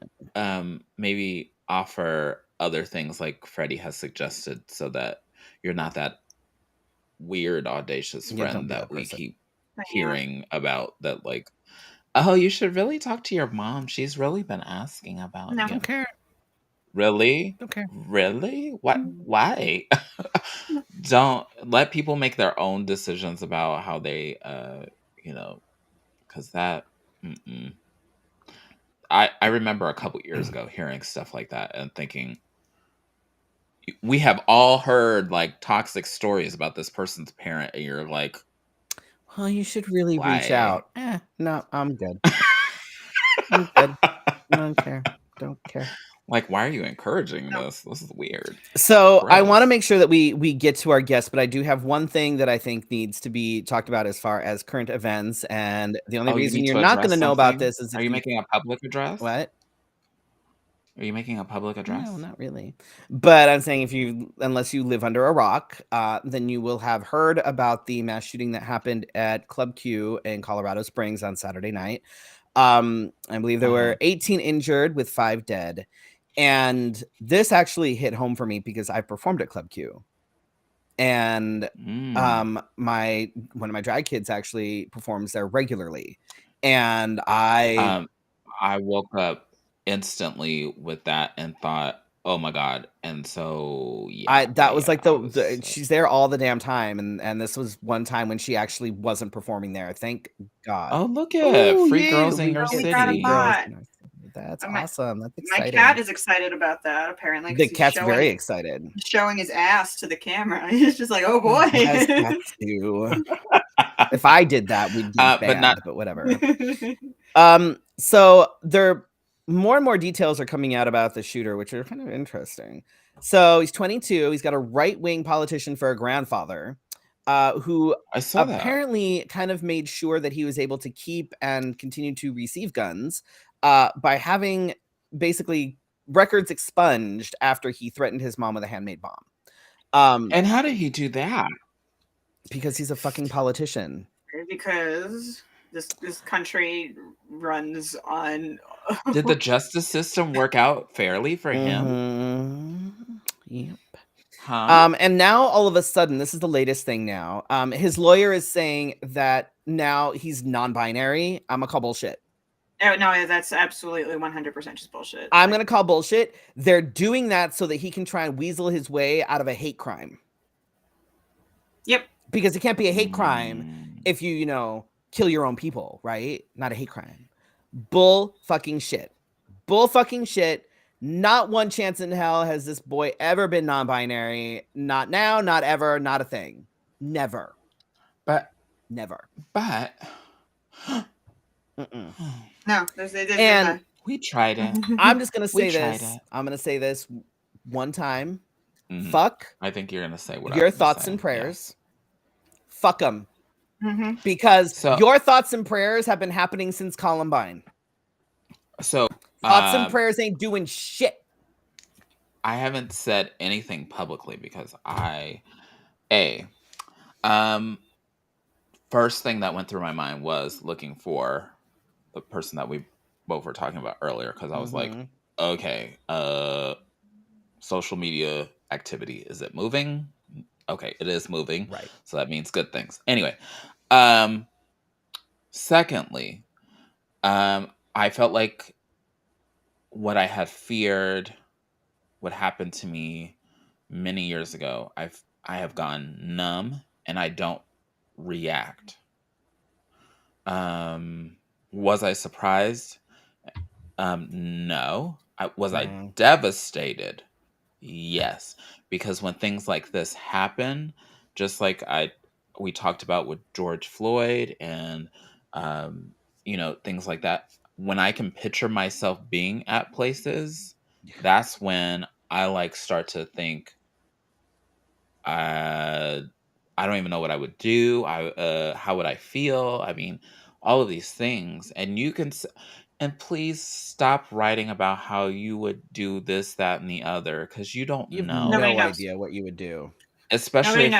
maybe offer other things like Freddie has suggested, so that you're not that weird, audacious Yeah, don't friend be that that we person. keep Yeah. hearing about. That like, oh, you should really talk to your mom. She's really been asking about No. you. Don't care. Really? Don't care. Really? What? Why? Don't let people make their own decisions about how they, because that. Mm-mm. I remember a couple years ago hearing stuff like that and thinking, we have all heard like toxic stories about this person's parent, and you're like, Well, you should really reach why? out. No, I'm good. I'm good. Don't care. Don't care. Like, why are you encouraging No. this? This is weird. So I want to Gross. make sure that we get to our guests, but I do have one thing that I think needs to be talked about as far as current events. And the only Oh, you reason need you're to not going address to know about something? this is Are if you you making a public address? what? Are you making a public No, address? not really. But I'm saying unless you live under a rock, then you will have heard about the mass shooting that happened at Club Q in Colorado Springs on Saturday night. I believe there were 18 injured with 5 dead. And this actually hit home for me because I performed at Club Q. And one of my drag kids actually performs there regularly. And I woke up instantly with that and thought, oh my God. And so, that was like I was, she's there all the damn time, and this was one time when she actually wasn't performing there. Thank God. oh, look at Oh free yeah, girls in we your get we got a free city. girls bot. in our city. That's My- awesome. That's My exciting. cat is excited about that, apparently. 'cause The he's cat's very excited. showing his ass to the camera. He's just like, oh boy. Yes, cats do. If I did that, we'd get But banned, not. but whatever. So there more and more details are coming out about the shooter, which are kind of interesting. So he's 22. He's got a right-wing politician for a grandfather, who I saw that. apparently kind of made sure that he was able to keep and continue to receive guns by having basically records expunged after he threatened his mom with a handmade bomb. And how did he do that? Because he's a fucking politician. Because this country runs on. Did the justice system work out fairly for him? Mhm. Yep. Huh? And now all of a sudden, this is the latest thing now. His lawyer is saying that now he's non-binary. I'm gonna call bullshit. Oh, no, that's absolutely 100% just bullshit. I'm gonna call bullshit. They're doing that so that he can try and weasel his way out of a hate crime. Yep. Because it can't be a hate crime if you kill your own people, right? Not a hate crime. Bull fucking shit. Bull fucking shit. Not one chance in hell has this boy ever been non-binary. Not now, not ever, not a thing. Never. Never. But no, and we tried it. I'm just gonna say this. I'm gonna say this one time. Mm-hmm. Fuck. I think you're gonna say what your thoughts and prayers. Yeah. Fuck them. Mm-hmm. Because your thoughts and prayers have been happening since Columbine. So thoughts and prayers ain't doing shit. I haven't said anything publicly because first thing that went through my mind was looking for the person that we both were talking about earlier, because I was like, okay, social media activity, is it moving? Okay, it is moving. Right. So that means good things. Anyway, secondly, I felt like what I had feared would happen to me many years ago. I have gone numb and I don't react. Was I surprised? No. Was I devastated? Yes. Because when things like this happen, just like we talked about with George Floyd and things like that, when I can picture myself being at places, that's when I start to think, I don't even know what I would do. How would I feel? I mean, all of these things. And you can, and please stop writing about how you would do this, that, and the other, because you don't know. No idea what you would do. Especially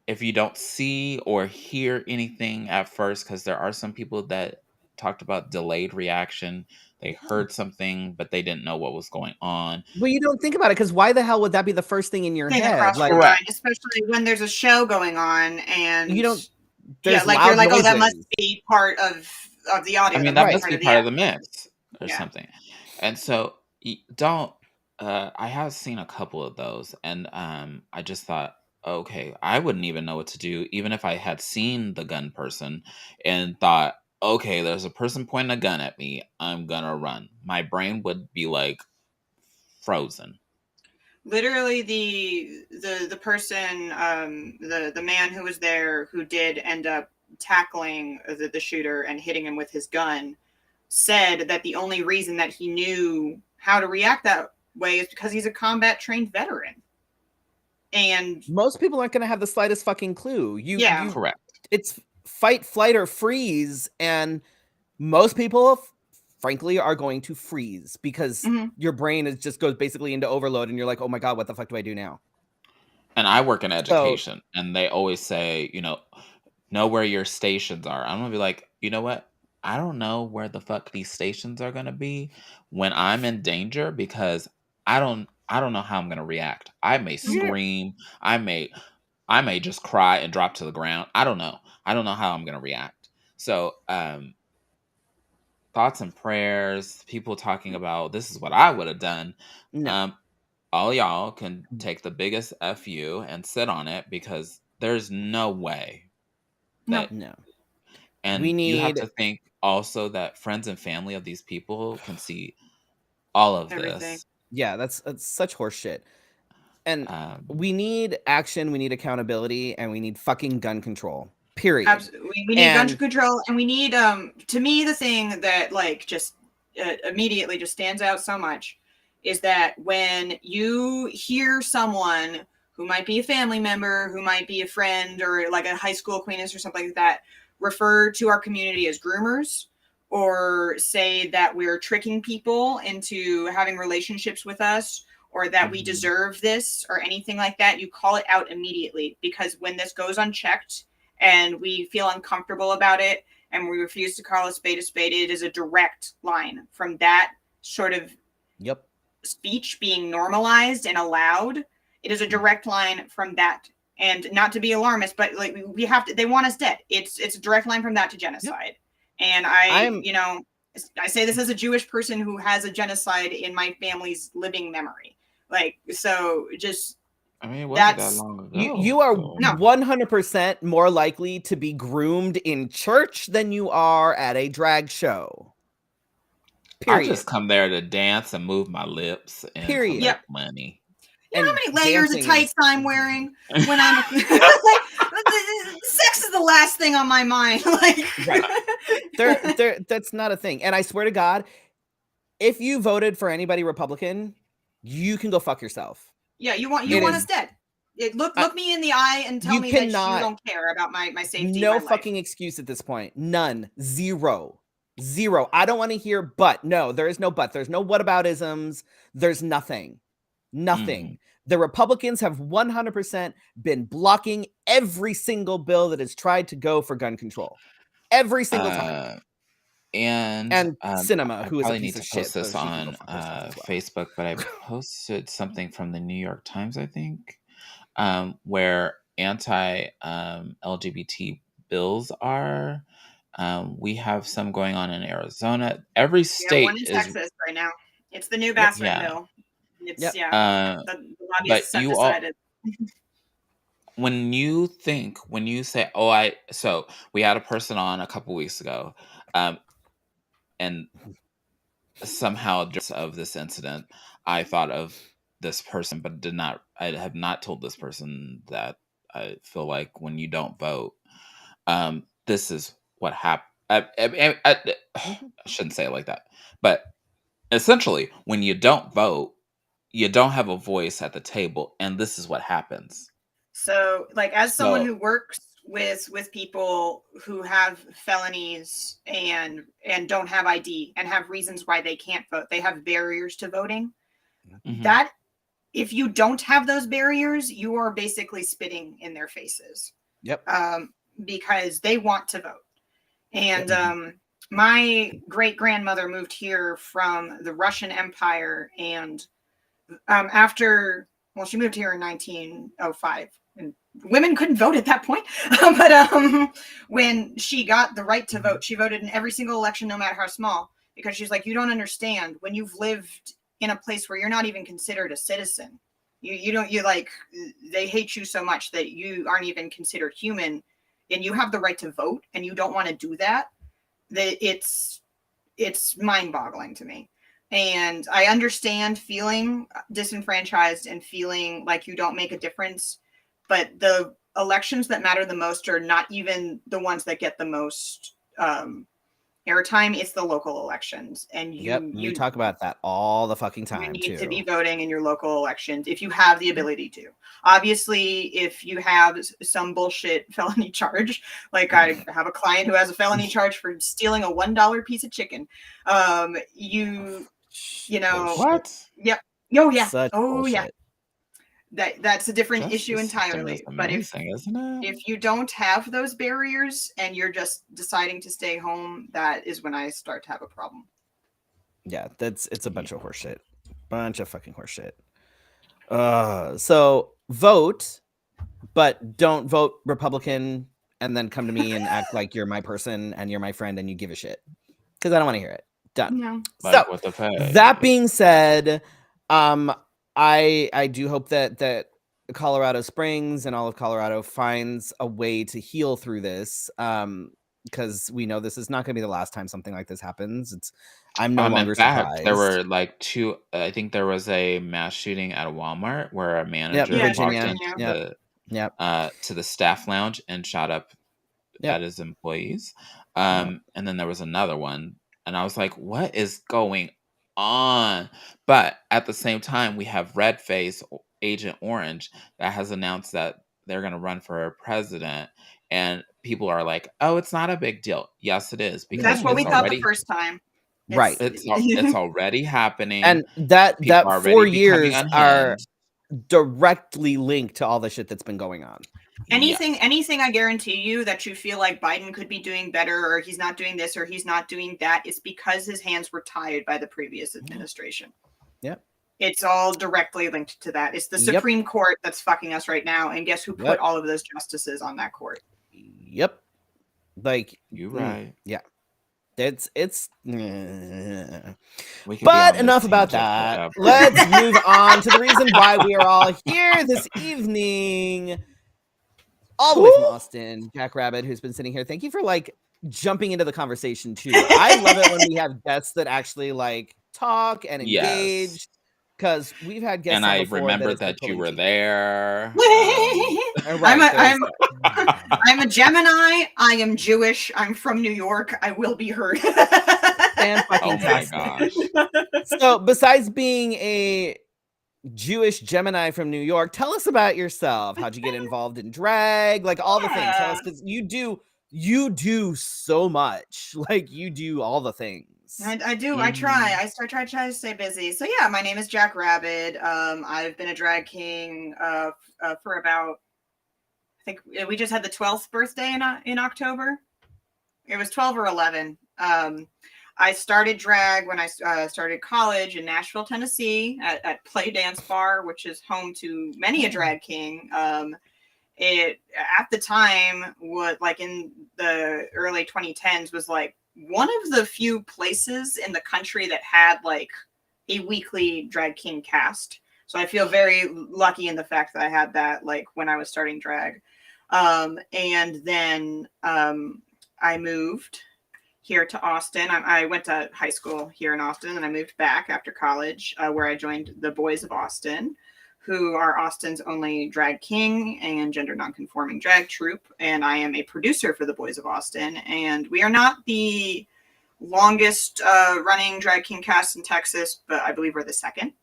if you don't see or hear anything at first, because there are some people that talked about delayed reaction. They heard something, but they didn't know what was going on. Well, you don't think about it, because why the hell would that be the first thing in your Thing head? across Like, your mind, especially when there's a show going on and you don't. There's like loud you're like, noises. oh, that must be part of the audio. I mean, that must be part of the mix or something. And so don't. I have seen a couple of those, and I just thought, okay, I wouldn't even know what to do, even if I had seen the gun person and thought, okay, there's a person pointing a gun at me, I'm gonna run. My brain would be like frozen. Literally, the person, the man who was there, who did end up tackling the shooter and hitting him with his gun, said that the only reason that he knew how to react that way is because he's a combat trained veteran. And most people aren't going to have the slightest fucking clue. You correct. It's fight, flight, or freeze, and most people, frankly, are going to freeze because your brain just goes basically into overload, and you're like, oh my god, what the fuck do I do now? And I work in education, and they always say, know where your stations are. I'm gonna be like, you know what? I don't know where the fuck these stations are gonna be when I'm in danger, because I don't know how I'm gonna react. I may scream, I may just cry and drop to the ground. I don't know how I'm gonna react. So thoughts and prayers, people talking about this is what I would have done. No. All y'all can take the biggest FU and sit on it, because there's no way that no. And you have to think also that friends and family of these people can see all of this. Yeah, that's such horse shit. And we need action, we need accountability, and we need fucking gun control. Period. Absolutely. We need gun control, and we need to me, the thing that like just immediately just stands out so much is that when you hear someone who might be a family member, who might be a friend, or like a high school acquaintance or something like that, refer to our community as groomers, or say that we're tricking people into having relationships with us, or that we deserve this, or anything like that, you call it out immediately. Because when this goes unchecked and we feel uncomfortable about it and we refuse to call a spade, it is a direct line from that sort of speech being normalized and allowed. It is a direct line from that. And not to be alarmist, but like we have to, they want us dead. It's a direct line from that to genocide. And I say this as a Jewish person who has a genocide in my family's living memory. Like, so just, I mean, it wasn't that long ago. You are 100% more likely to be groomed in church than you are at a drag show. Period. I just come there to dance and move my lips and collect money. You know how many layers of tights I'm wearing when I'm sex is the last thing on my mind. Like, that's not a thing. And I swear to God, if you voted for anybody Republican, you can go fuck yourself. Yeah, you want us dead. Look me in the eye and tell me that you don't care about my safety. No fucking excuse at this point. None. Zero. I don't want to hear but. No, there is no but. There's no whataboutisms. There's nothing. The Republicans have 100% been blocking every single bill that has tried to go for gun control. Every single time. And Cinema, who is a probably piece need of to shit. post this on Facebook, but I posted something from the New York Times, I think, where anti-LGBT bills are. We have some going on in Arizona. Every state one in Texas right now. It's the new bathroom bill. It's the lobbyists have decided. When you say, so we had a person on a couple weeks ago, and somehow just of this incident, I thought of this person, but I have not told this person that I feel like when you don't vote, this is what happened. I shouldn't say it like that, but essentially, when you don't vote, you don't have a voice at the table, and this is what happens. So, like, as someone who works with people who have felonies and don't have ID and have reasons why they can't vote, they have barriers to voting. That, if you don't have those barriers, you are basically spitting in their faces. Because they want to vote. And my great-grandmother moved here from the Russian Empire, and after, well, she moved here in 1905, and women couldn't vote at that point. But when she got the right to vote, she voted in every single election, no matter how small, because she's like, you don't understand, when you've lived in a place where you're not even considered a citizen, they hate you so much that you aren't even considered human, and you have the right to vote, and you don't want to do that. It's mind-boggling to me. And I understand feeling disenfranchised and feeling like you don't make a difference, but the elections that matter the most are not even the ones that get the most airtime. It's the local elections, and you talk about that all the fucking time. You need to be voting in your local elections if you have the ability to. Obviously, if you have some bullshit felony charge, like I have a client who has a felony charge for stealing a $1 piece of chicken, you know what? Yep. Oh yeah. Such bullshit. Yeah. That's a different Justice issue entirely. But isn't it? If you don't have those barriers and you're just deciding to stay home, that is when I start to have a problem. Yeah, it's a bunch of horseshit. Bunch of fucking horseshit. So vote, but don't vote Republican and then come to me and act like you're my person and you're my friend and you give a shit. Because I don't want to hear it. Done. No. So that being said, I do hope that Colorado Springs and all of Colorado finds a way to heal through this. Because we know this is not going to be the last time something like this happens. I'm no longer surprised. There were like two. I think there was a mass shooting at a Walmart where a manager walked into to the staff lounge and shot up at his employees. And then there was another one, and I was like, "What is going on?" But at the same time, we have Redface Agent Orange that has announced that they're going to run for president. And people are like, "Oh, it's not a big deal." Yes, it is, because that's what we thought the first time. Right. It's already happening. And that 4 years are directly linked to all the shit that's been going on. Anything I guarantee you that you feel like Biden could be doing better, or he's not doing this, or he's not doing that, is because his hands were tied by the previous administration. Yep. It's all directly linked to that. It's the Supreme Court that's fucking us right now. And guess who put all of those justices on that court? Yep. Like, you're right. Yeah. But enough about that. Let's move on to the reason why we are all here this evening. All the way from Austin, Jack Rabid, who's been sitting here. Thank you for jumping into the conversation too. I love it when we have guests that actually talk and engage. Because we've had guests, and I remember that you were there. I'm a Gemini. I am Jewish. I'm from New York. I will be heard. Oh my gosh! So, besides being a Jewish Gemini from New York, tell us about yourself. How'd you get involved in drag? All the things. Tell us, because you do so much. You do all the things. I do. I try. I try to stay busy. So yeah, my name is Jack Rabid. I've been a drag king for about, I think we just had the 12th birthday in October. It was 12 or 11. I started drag when I started college in Nashville, Tennessee at Play Dance Bar, which is home to many a drag king. It at the time was in the early 2010s was one of the few places in the country that had a weekly drag king cast. So I feel very lucky in the fact that I had that when I was starting drag. And then I moved here to Austin. I went to high school here in Austin, and I moved back after college where I joined the Boys of Austin, who are Austin's only drag king and gender nonconforming drag troupe. And I am a producer for the Boys of Austin. And we are not the longest running drag king cast in Texas, but I believe we're the second.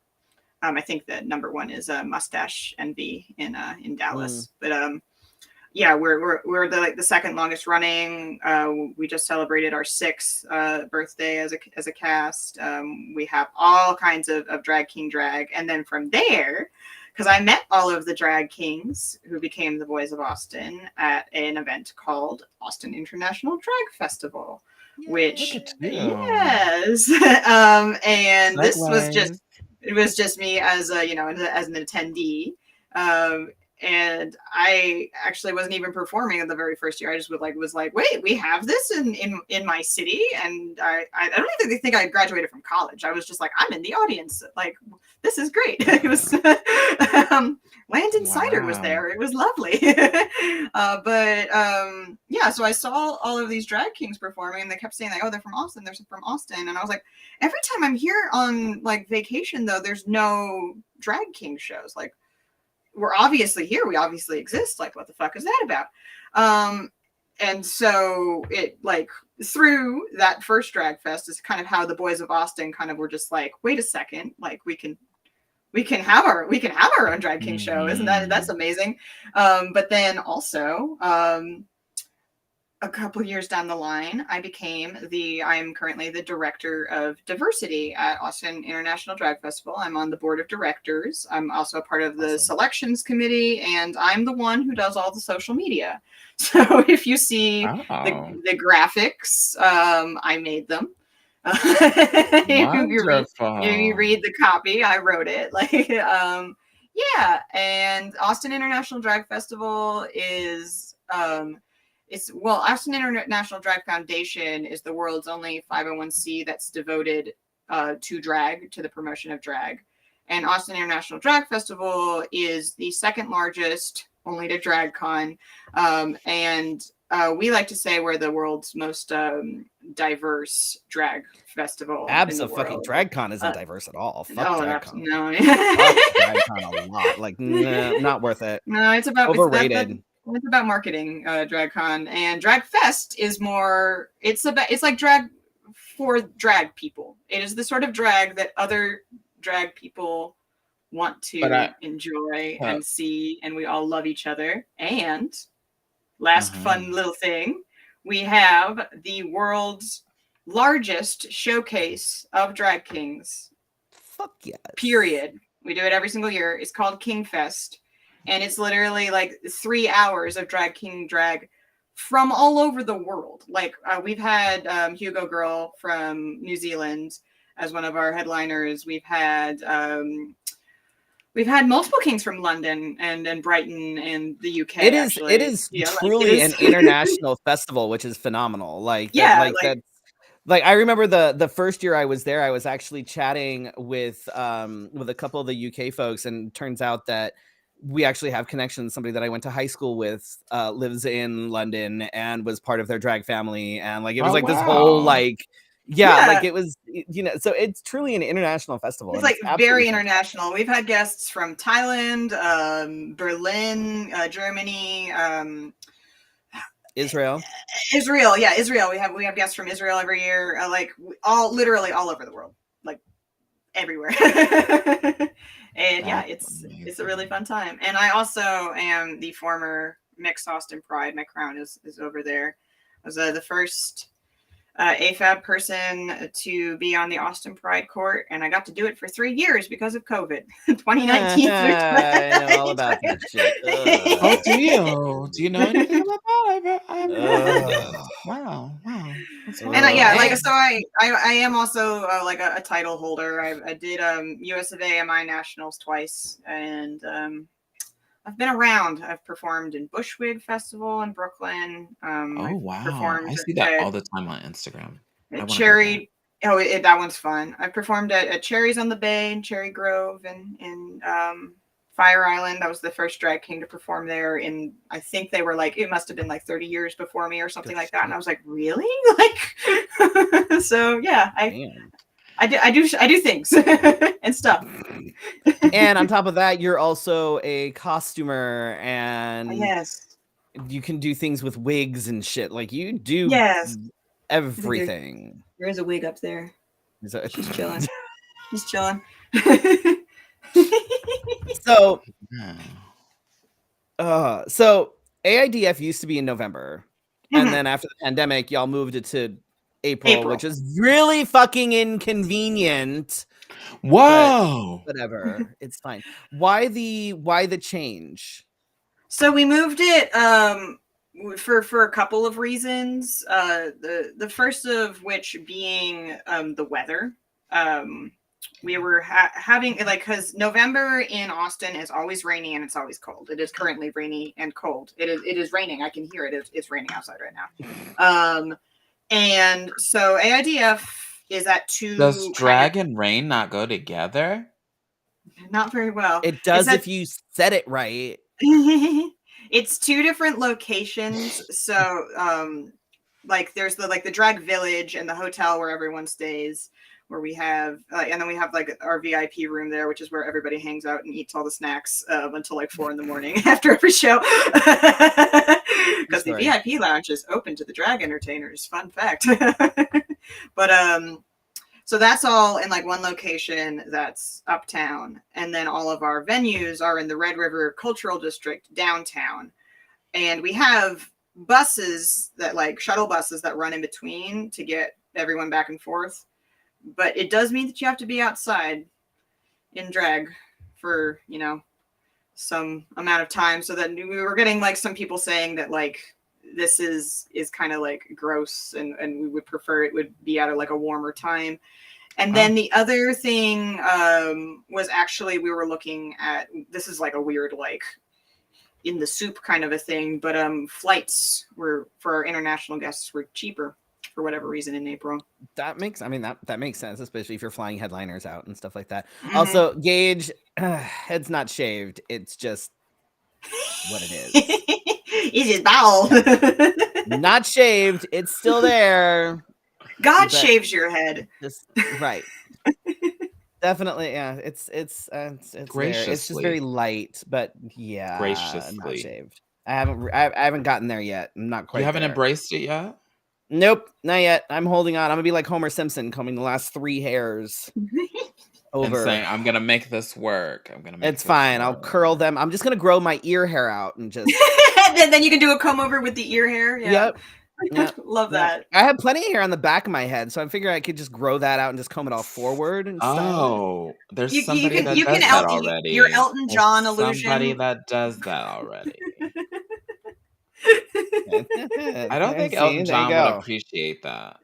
I think that number one is Mustache Envy in Dallas. But yeah, we're the second longest running. We just celebrated our 6th birthday as a cast. We have all kinds of drag king drag, and then from there, because I met all of the drag kings who became the Boys of Austin at an event called Austin International Drag Festival, which Look at you. yes, and this was Segues. just me as a as an attendee. And I actually wasn't even performing in the very first year. I just was like, wait, we have this in my city, and I don't even think I graduated from college. I was just like, I'm in the audience, like this is great. It was Landon Cider was there. It was lovely. Yeah, so I saw all of these drag kings performing, and they kept saying like, oh, they're from Austin. They're from Austin, and I was like, every time I'm here on like vacation though, there's no drag king shows. Like, we're obviously here. We obviously exist. Like, what the fuck is that about? And so it like through that first drag fest is kind of how the boys of Austin kind of were just like, wait a second, like we can have our own drag king show. Isn't that's amazing? But then also, a couple years down the line, I am currently the director of diversity at Austin International Drag Festival. I'm on the board of directors. I'm also a part of the selections committee, and I'm the one who does all the social media. So if you see the graphics, I made them. you read the copy, I wrote it. Like, yeah. And Austin International Drag Festival is Austin International Drag Foundation is the world's only 501c that's devoted to drag, to the promotion of drag. And Austin International Drag Festival is the second largest, only to Drag Con. And we like to say we're the world's most diverse drag festival. Fucking Drag Con isn't diverse at all. Fuck Drag Con. No. Fuck Drag Con a lot. Like, not worth it. No, it's about overrated. It's about marketing, DragCon, and Drag Fest is more. It's like drag for drag people. It is the sort of drag that other drag people want to enjoy and see, and we all love each other. And last fun little thing, we have the world's largest showcase of drag kings. Fuck yes. Period. We do it every single year. It's called King Fest. And it's literally like 3 hours of drag king drag from all over the world. Like we've had Hugo Girl from New Zealand as one of our headliners. We've had multiple kings from London and Brighton and the UK. It is truly an international festival, which is phenomenal. Like, that's. Like, I remember the first year I was there, I was actually chatting with a couple of the UK folks, and it turns out that we actually have connections. Somebody that I went to high school with lives in London and was part of their drag family. And like, it was this whole like, like it was, so it's truly an international festival. It's like very international. We've had guests from Thailand, Berlin, Germany, Israel. Yeah, Israel. We have guests from Israel every year. Literally all over the world, like everywhere. And yeah, it's a really fun time. And I also am the former Mixed Austin Pride. My crown is over there. I was the first AFAB person to be on the Austin Pride court, and I got to do it for 3 years because of COVID. 2019. I know all about that shit. Oh, do you? Do you know anything about that? Wow. And I am also like a title holder. I did US of A MI Nationals twice, and I've been around. I've performed in Bushwig Festival in Brooklyn. Oh wow! I see that all the time on Instagram. Cherry. That one's fun. I performed at Cherries on the Bay in Cherry Grove and in Fire Island. That was the first drag king to perform there. I think they were like, it must have been like 30 years before me or something like that. And I was like, really? Like, so yeah, I do things and stuff. And on top of that, you're also a costumer, and yes, you can do things with wigs and shit. Like, you do everything. There is a wig up there. She's chilling. She's chilling. So AIDF used to be in November, and then after the pandemic, y'all moved it to April, which is really fucking inconvenient. Whoa! Whatever, it's fine. Why the change? So we moved it for a couple of reasons. The first of which being the weather. We were having like, because November in Austin is always rainy and it's always cold. It is currently rainy and cold. It is raining. I can hear it. It's raining outside right now. And so AIDF is at 2. Does drag and rain not go together? Not very well. It does if you said it right. It's 2 different locations. So like there's the drag village and the hotel where everyone stays, where we have and then we have like our VIP room there, which is where everybody hangs out and eats all the snacks until like 4 a.m. after every show, because the VIP lounge is open to the drag entertainers. Fun fact. But so that's all in like one location that's uptown, and then all of our venues are in the Red River Cultural District downtown, and we have buses that like shuttle buses that run in between to get everyone back and forth. But it does mean that you have to be outside in drag for, some amount of time. So that we were getting like some people saying that like this is kind of like gross, and we would prefer it would be at like a warmer time. And then the other thing was actually we were looking at, this is like a weird like in the soup kind of a thing, but flights were for our international guests were cheaper for whatever reason in April. That makes sense, especially if you're flying headliners out and stuff like that. Mm-hmm. Also, Gage, head's not shaved. It's just what it is. It's just bald. Not shaved. It's still there. God shaves your head. Right. Definitely, yeah. It's graciously. There. It's just very light, but yeah, graciously not shaved. I haven't gotten there yet. I'm not quite. You haven't there. Embraced it yet? Nope, not yet. I'm holding on. I'm gonna be like Homer Simpson, combing the last 3 hairs over. And saying, "I'm gonna make this work. I'm gonna make it's fine. I'll curl them. I'm just gonna grow my ear hair out and just. then you can do a comb over with the ear hair. Yeah. Yep. Love that. I have plenty of hair on the back of my head, so I figure I could just grow that out and just comb it all forward and stuff. Oh, there's somebody that does that already. You're Elton John illusion. Somebody that does that already. I don't think Elton John would appreciate that.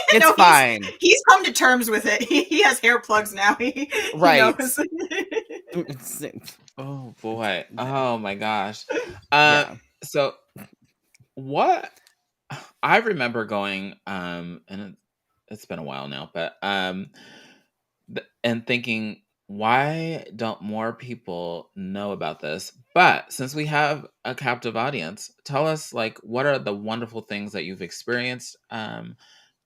It's fine. He's come to terms with it. He has hair plugs now. Right. Oh boy. Oh my gosh. So what I remember going and it's been a while now, but and thinking, why don't more people know about this? But since we have a captive audience, tell us like what are the wonderful things that you've experienced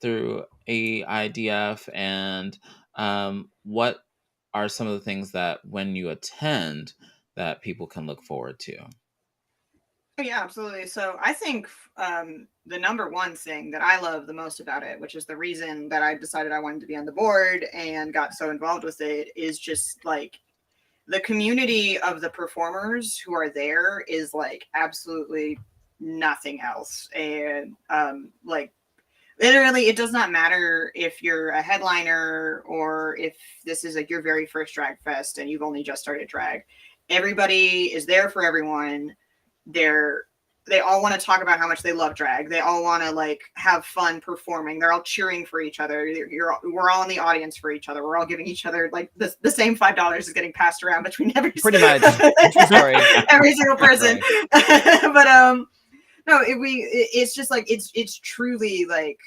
through AIDF, and what are some of the things that when you attend that people can look forward to? Yeah, absolutely. So I think the number one thing that I love the most about it, which is the reason that I decided I wanted to be on the board and got so involved with it, is just like the community of the performers who are there is like absolutely nothing else. And like literally, it does not matter if you're a headliner or if this is like your very first drag fest and you've only just started drag. Everybody is there for everyone. They all want to talk about how much they love drag. They all want to like have fun performing. They're all cheering for each other. We're all in the audience for each other. We're all giving each other like the same $5 is getting passed around between every single person. But no, it's just like it's truly like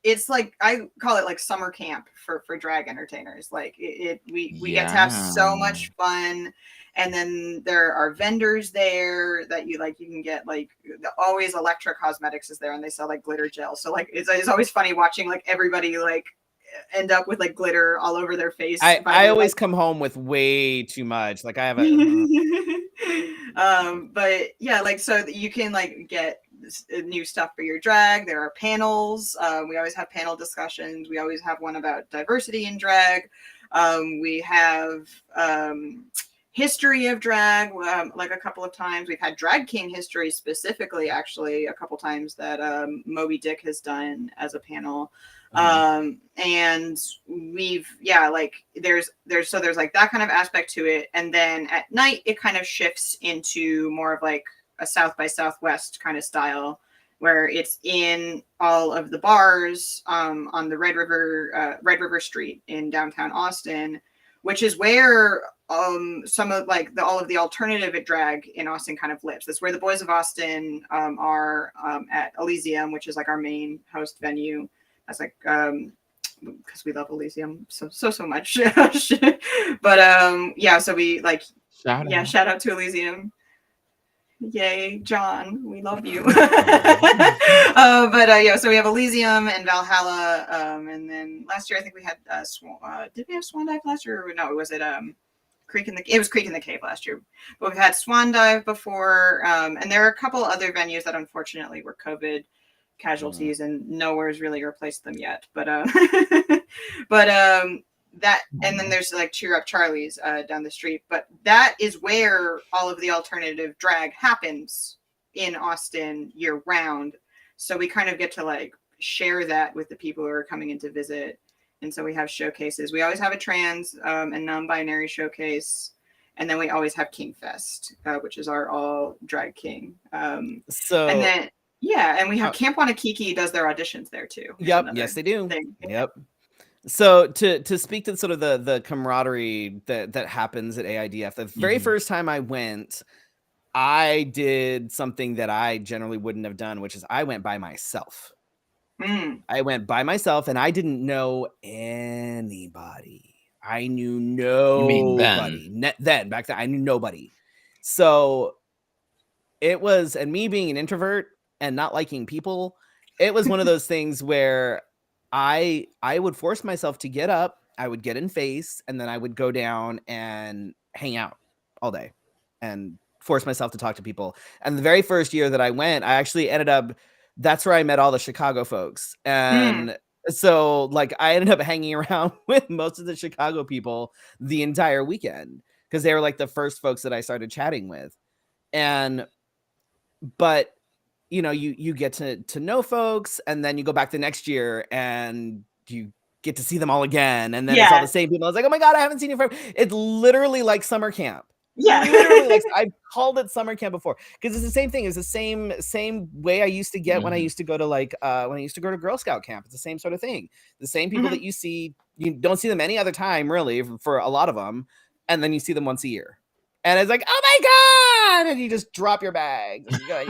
it's like I call it like summer camp for drag entertainers. Like we get to have so much fun. And then there are vendors there that you can get like always Electra Cosmetics is there and they sell like glitter gel. So like it's always funny watching like everybody like end up with like glitter all over their face. I always come home with way too much. Like I have a but yeah, like so you can like get new stuff for your drag. There are panels. We always have panel discussions. We always have one about diversity in drag. We have history of drag, like a couple of times. We've had Drag King history specifically, actually, a couple times that Moby Dick has done as a panel. And we've, like there's like that kind of aspect to it. And then at night, it kind of shifts into more of like a South by Southwest kind of style, where it's in all of the bars on the Red River Street in downtown Austin, which is where some of like all of the alternative drag in Austin kind of lives. That's where the Boys of Austin are at Elysium, which is like our main host venue. That's like because we love Elysium so much. But yeah, so we like shout out to Elysium. Yay, John, we love you. But yeah, so we have Elysium and Valhalla, and then last year I think we had did we have Swan Dive last year? Or no, was it Creek in the Cave last year. But we've had Swan Dive before, and there are a couple other venues that unfortunately were COVID casualties, and nowhere's really replaced them yet. But that, and then there's like Cheer Up Charlie's down the street, but that is where all of the alternative drag happens in Austin year round. So we kind of get to like share that with the people who are coming in to visit. And so we have showcases. We always have a trans and non-binary showcase. And then we always have King Fest, which is our all drag king. And then, yeah, and we have Camp Wanakiki does their auditions there too. Yep. Yes, they do. Yep. So to speak to sort of the camaraderie that happens at AIDF, the very first time I went, I did something that I generally wouldn't have done, which is I went by myself. I went by myself, and I didn't know anybody. I knew nobody. You mean then back then, I knew nobody. So it was, and me being an introvert and not liking people, it was one of those things where I would force myself to get up, I would get in face, and then I would go down and hang out all day and force myself to talk to people. And the very first year that I went, I actually ended up, that's where I met all the Chicago folks. And so like I ended up hanging around with most of the Chicago people the entire weekend because they were like the first folks that I started chatting with. But you know, you get to know folks, and then you go back the next year and you get to see them all again. And then it's all the same people. I was like, oh my God, I haven't seen you forever. It's literally like summer camp. Yeah. Literally, like, I've called it summer camp before because it's the same thing. It's the same way I used to get when I used to go to like when I used to go to Girl Scout camp. It's the same sort of thing. The same people that you see, you don't see them any other time really for a lot of them, and then you see them once a year. And it's like, oh my God! And you just drop your bags. And you go,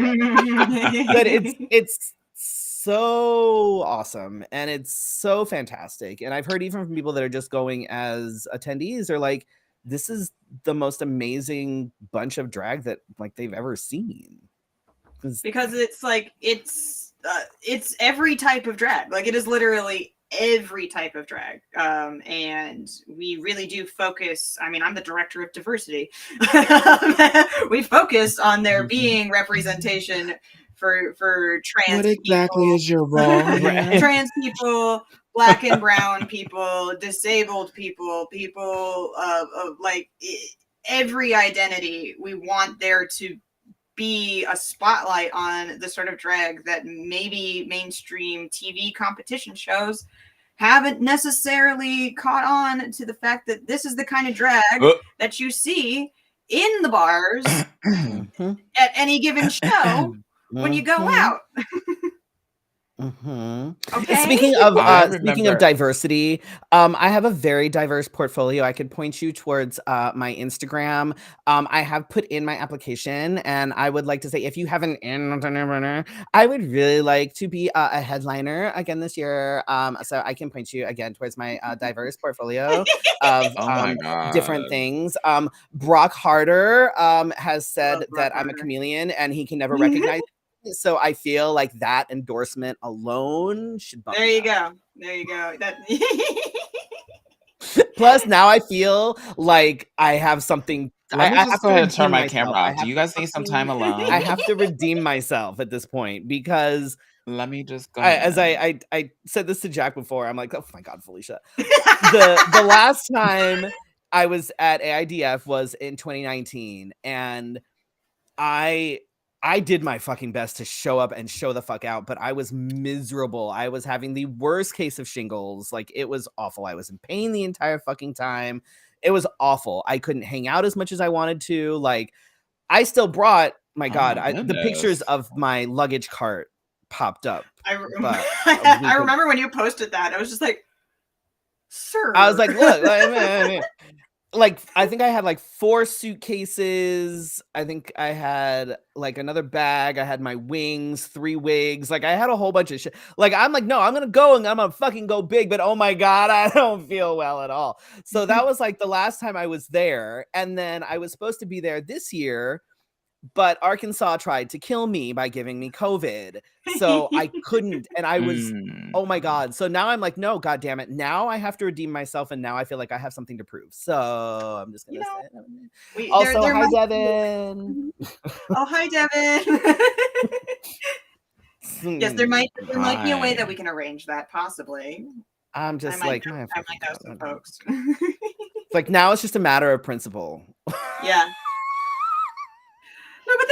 but it's so awesome, and it's so fantastic. And I've heard even from people that are just going as attendees, are like, this is the most amazing bunch of drag that like they've ever seen. Because it's like it's every type of drag. Like it is literally every type of drag, and we really do focus. I mean, I'm the director of diversity. We focus on there being representation for trans. What exactly is your role? Trans people, Black and brown people, disabled people, people of like every identity. We want there to be a spotlight on the sort of drag that maybe mainstream TV competition shows haven't necessarily caught on to, the fact that this is the kind of drag that you see in the bars at any given show when you go out. Okay. Speaking of diversity, I have a very diverse portfolio. I could point you towards my Instagram. I have put in my application, and I would like to say, if you have an I would really like to be a headliner again this year. So I can point you again towards my diverse portfolio of different things. Brock Harder has said that I'm a chameleon and he can never recognize. So I feel like that endorsement alone should bump. There you go. That Plus, now I feel like I have something. I have to go ahead and turn my camera off. Do you guys need some time alone? I have to redeem myself at this point because let me just go. As I said this to Jack before, I'm like, oh my God, Felicia. the last time I was at AIDF was in 2019, and I did my fucking best to show up and show the fuck out, but I was miserable. I was having the worst case of shingles. Like, it was awful. I was in pain the entire fucking time. It was awful. I couldn't hang out as much as I wanted to. Like, I still brought My Oh God, my the pictures goodness. of my luggage cart popped up. But I remember when you posted that. I was just like, sir. I was like, look, like I think I had like 4 suitcases. I think I had like another bag. I had my wings, 3 wigs. Like I had a whole bunch of shit. Like I'm like, no, I'm gonna go and I'm gonna fucking go big. But oh my God, I don't feel well at all. So that was like the last time I was there. And then I was supposed to be there this year, but Arkansas tried to kill me by giving me COVID. So I couldn't. And I was, oh my God. So now I'm like, no, God damn it. Now I have to redeem myself. And now I feel like I have something to prove. So I'm just going to say. Also, hi, Devin. Oh, hi, Devin. Yes, there might be a way that we can arrange that, possibly. I'm just like, I might know some folks. It's like now it's just a matter of principle. Yeah. No, but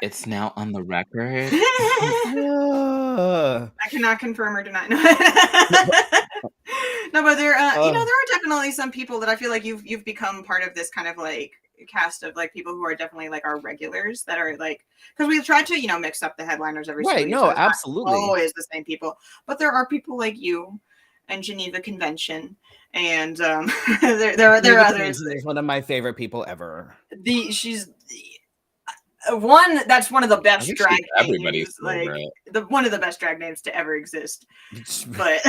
it's now on the record. I cannot confirm or deny. No, but there, you know, there are definitely some people that I feel like you've become part of this kind of like cast of like people who are definitely like our regulars that are like, because we've tried to, you know, mix up the headliners every single year. No, so it's absolutely not always the same people, but there are people like you and Geneva Convention, and there are others. Is one of my favorite people ever. She's that's one of the best drag names, like one of the best drag names to ever exist. But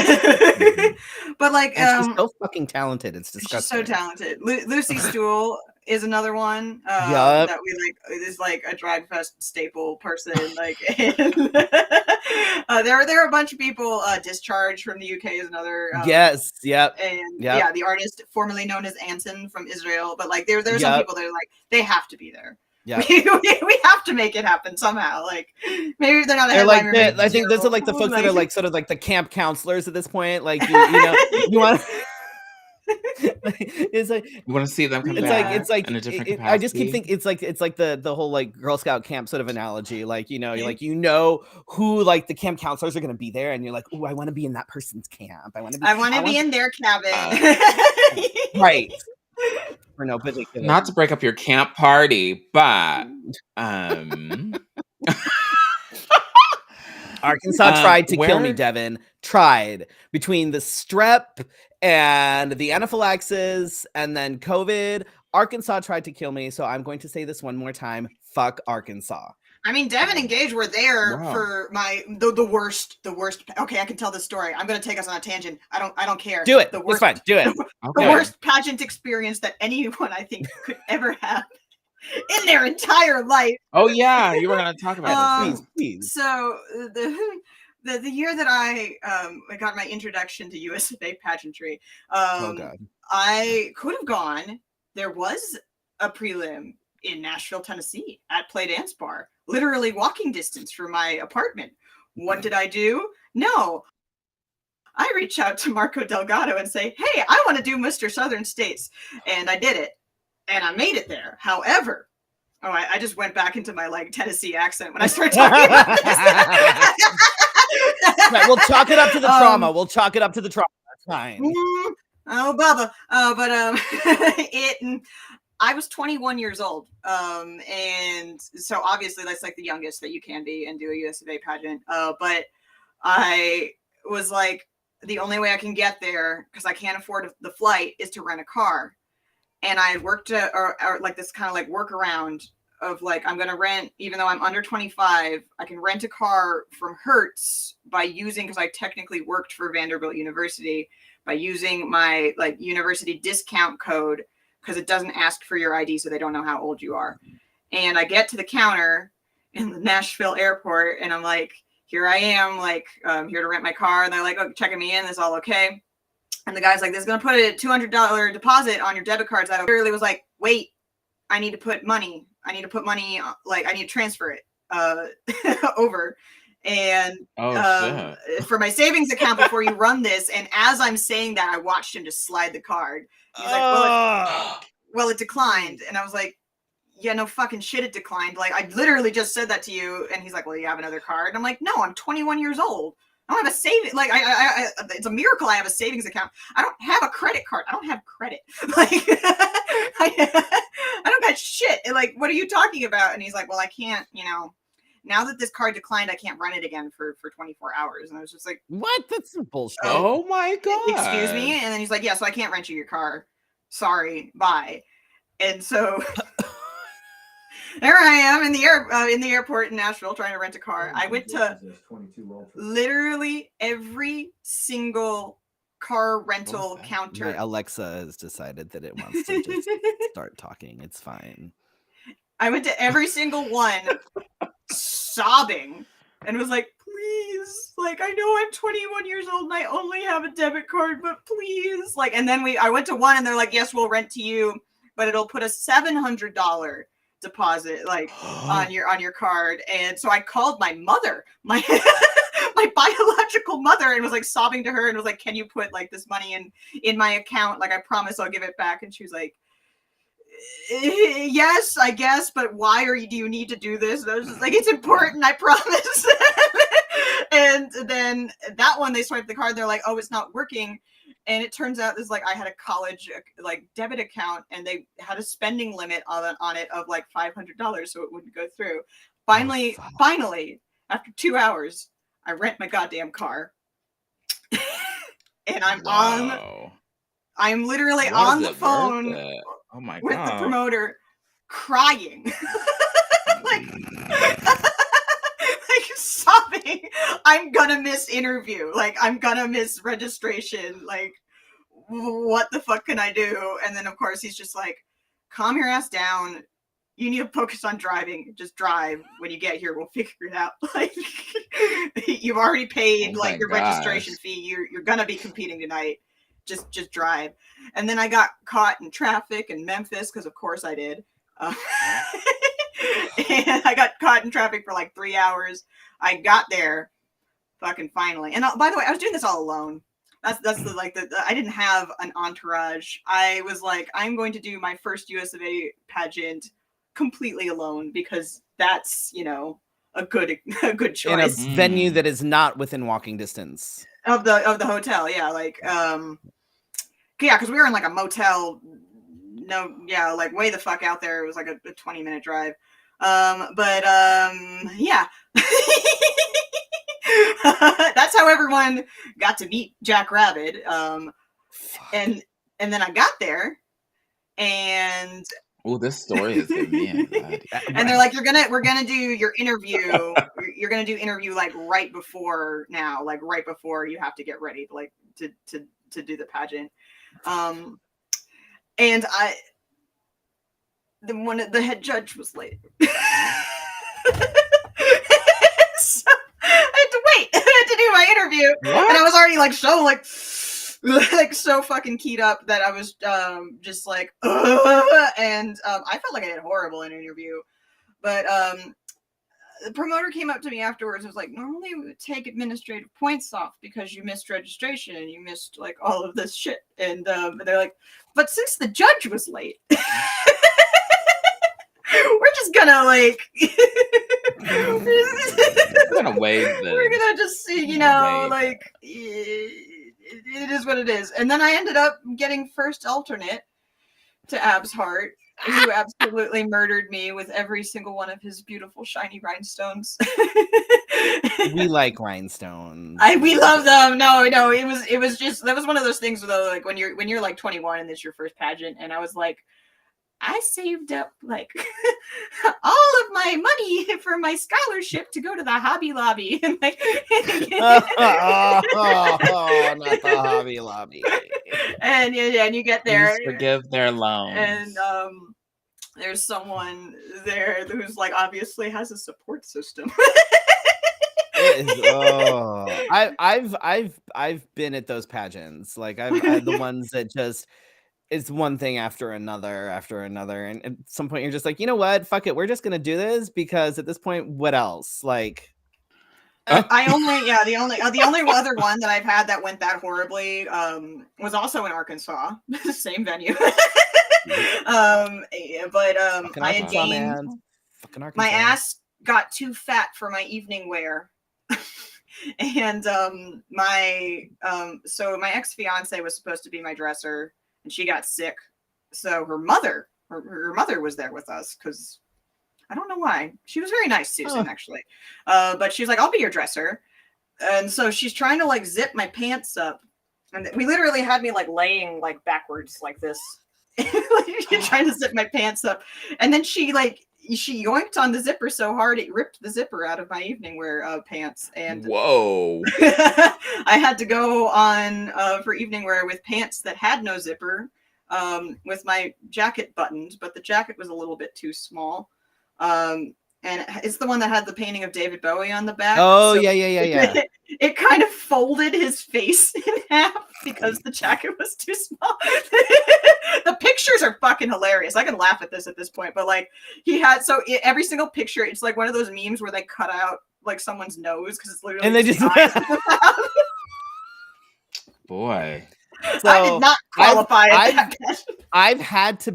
but like she's so fucking talented. It's disgusting. She's so talented. Lucy Stool is another one that we like is like a drag fest staple person. Like and, there are a bunch of people. Discharge from the UK is another. Yes. Yep. And yep. yeah, the artist formerly known as Anson from Israel. But like there's some people that are like they have to be there. Yeah, we have to make it happen somehow. Like maybe they're not. Like I think those are like the folks that are like sort of like the camp counselors at this point. Like you know, you want. It's like you want to see them come back. It's like in a different capacity. I just keep thinking it's like the whole like Girl Scout camp sort of analogy. Like you know, you're like who like the camp counselors are going to be there, and you're like, oh, I want to be in that person's camp. I want to be in their cabin. Right. For no particular. Not to break up your camp party, but Arkansas tried to kill me, Devin. Tried. Between the strep and the anaphylaxis and then COVID, Arkansas tried to kill me. So I'm going to say this one more time. Fuck Arkansas. I mean, Devin and Gage were there for the worst. Okay, I can tell this story. I'm going to take us on a tangent. I don't care. Do it. It's fine. Do it. The worst pageant experience that anyone I think could ever have in their entire life. Oh yeah, you were going to talk about this. Please. So the year that I got my introduction to USFA pageantry, I could have gone. There was a prelim in Nashville, Tennessee at Play Dance Bar, literally walking distance from my apartment. What did I do? No. I reach out to Marco Delgado and say, hey, I want to do Mr. Southern States. And I did it. And I made it there. However, I just went back into my like Tennessee accent when I started talking about this. Right, we'll chalk it up to the trauma. We'll chalk it up to the trauma. That's fine. Oh, Bubba. I was 21 years old. And so obviously that's like the youngest that you can be and do a USFA pageant. But I was like, the only way I can get there, because I can't afford the flight, is to rent a car. And I worked or like this kind of like workaround of like, I'm going to rent, even though I'm under 25, I can rent a car from Hertz by using, because I technically worked for Vanderbilt University, by using my like university discount code, because it doesn't ask for your ID, so they don't know how old you are. And I get to the counter in the Nashville airport, and I'm like, here I am, like, here to rent my car. And they're like, oh, checking me in. This is all okay. And the guy's like, this is going to put a $200 deposit on your debit cards. I literally was like, wait, I need to put money. Like, I need to transfer it over. And for my savings account before you run this. And as I'm saying that, I watched him just slide the card. He's like, well, it declined. And I was like, yeah, no fucking shit, it declined. Like, I literally just said that to you. And he's like, well, you have another card. And I'm like, no, I'm 21 years old. I don't have a saving. Like I it's a miracle I have a savings account. I don't have a credit card. I don't have credit. Like I don't got shit. And like, what are you talking about? And he's like, well, I can't, now that this card declined, I can't run it again for 24 hours. And I was just like, what? That's some bullshit. Oh my God. Excuse me? And then he's like, yeah, so I can't rent you your car. Sorry, bye. And so there I am in the airport in Nashville trying to rent a car. I went to literally every single car rental counter. My Alexa has decided that it wants to just start talking. It's fine. I went to every single one sobbing and was like, please, like, I know I'm 21 years old and I only have a debit card, but please. Like, and then I went to one and they're like, yes, we'll rent to you, but it'll put a $700 deposit like on your card. And so I called my mother, my biological mother, and was like sobbing to her and was like, can you put like this money in my account? Like, I promise I'll give it back. And she was like, yes, I guess, but why do you need to do this? And I was just like, it's important, I promise. And then that one, they swiped the card, they're like, oh, it's not working. And it turns out this, like, I had a college like debit account and they had a spending limit on it of like $500, so it wouldn't go through. Finally, after 2 hours, I rent my goddamn car. And I'm literally on the phone with the promoter crying. like sobbing. I'm gonna miss interview. Like, I'm gonna miss registration. Like, what the fuck can I do? And then of course he's just like, calm your ass down. You need to focus on driving. Just drive. When you get here, we'll figure it out. Like, you've already paid like your registration fee. You're gonna be competing tonight. Just drive. And then I got caught in traffic in Memphis because of course I did. And I got caught in traffic for like 3 hours. I got there, fucking finally. And by the way, I was doing this all alone. That's the I didn't have an entourage. I was like, I'm going to do my first US of A pageant completely alone because that's, a good choice. In a venue that is not within walking distance of the hotel. Yeah, like because we were in like a motel. No, yeah, like way the fuck out there. It was like a 20-minute drive. Yeah. That's how everyone got to meet Jack Rabid. And then I got there and this story is gonna be and they're like, we're gonna do your interview. You're gonna do interview like right before now, like right before you have to get ready to do the pageant. And the head judge was late. So I had to wait. I had to do my interview. What? And I was already like so fucking keyed up that I was just like, and I felt like I had a horrible interview. But the promoter came up to me afterwards and was like, normally we would take administrative points off because you missed registration and you missed like all of this shit. And they're like, but since the judge was late, we're just gonna like we're gonna waive this. We're gonna just see, like it is what it is. And then I ended up getting first alternate to Ab's heart, who absolutely murdered me with every single one of his beautiful shiny rhinestones. We like rhinestones. We love them. No, it was just, that was one of those things though, like when you're like 21 and it's your first pageant, and I was like, I saved up like all of my money for my scholarship to go to the Hobby Lobby. And like, not the Hobby Lobby. And you get there. Please forgive their loans. And there's someone there who's like obviously has a support system. I've been at those pageants. Like I've had the ones that just, it's one thing after another, and at some point you're just like, you know what, fuck it, we're just gonna do this because at this point, what else? Like, the only other one that I've had that went that horribly was also in Arkansas, same venue. I had gained, my ass got too fat for my evening wear. And my ex-fiance was supposed to be my dresser, and she got sick. So her mother was there with us because I don't know why. She was very nice, Susan, actually. But she's like, I'll be your dresser. And so she's trying to like zip my pants up. And we literally had me like laying like backwards like this. Like, trying to zip my pants up. And then she yoinked on the zipper so hard it ripped the zipper out of my evening wear pants. And whoa. I had to go on for evening wear with pants that had no zipper, with my jacket buttoned, but the jacket was a little bit too small. And it's the one that had the painting of David Bowie on the back. Oh, so yeah. It kind of folded his face in half because the jacket was too small. The pictures are fucking hilarious. I can laugh at this point, but like every single picture, it's like one of those memes where they cut out like someone's nose because it's literally and they just boy. So I did not qualify. I've had to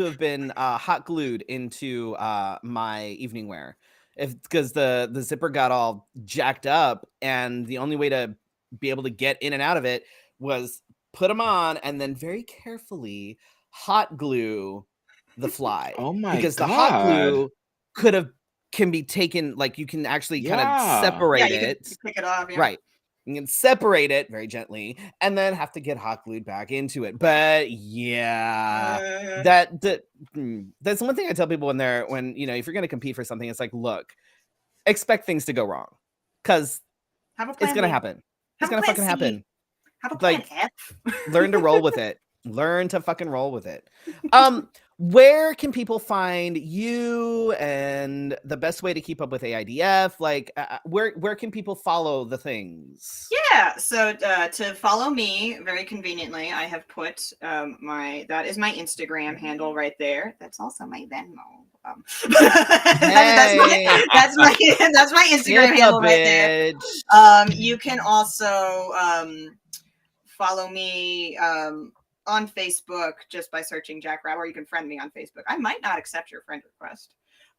have been hot glued into my evening wear because the zipper got all jacked up, and the only way to be able to get in and out of it was put them on and then very carefully hot glue the fly. Oh my because God. The hot glue can be taken, like you can actually kind of separate it. You pick it off, right. You can separate it very gently and then have to get hot glued back into it. But yeah, that's one thing I tell people when if you're going to compete for something, it's like, look, expect things to go wrong because it's going to happen. It's going to fucking happen. Have a plan F. Learn to roll with it. Learn to fucking roll with it. Where can people find you and the best way to keep up with AIDF? Like, where can people follow the things? Yeah, so to follow me, very conveniently, I have put that is my Instagram handle right there. That's also my Venmo. That's my Instagram handle right there. You can also follow me on Facebook just by searching Jack Rabid, or you can friend me on Facebook. I might not accept your friend request,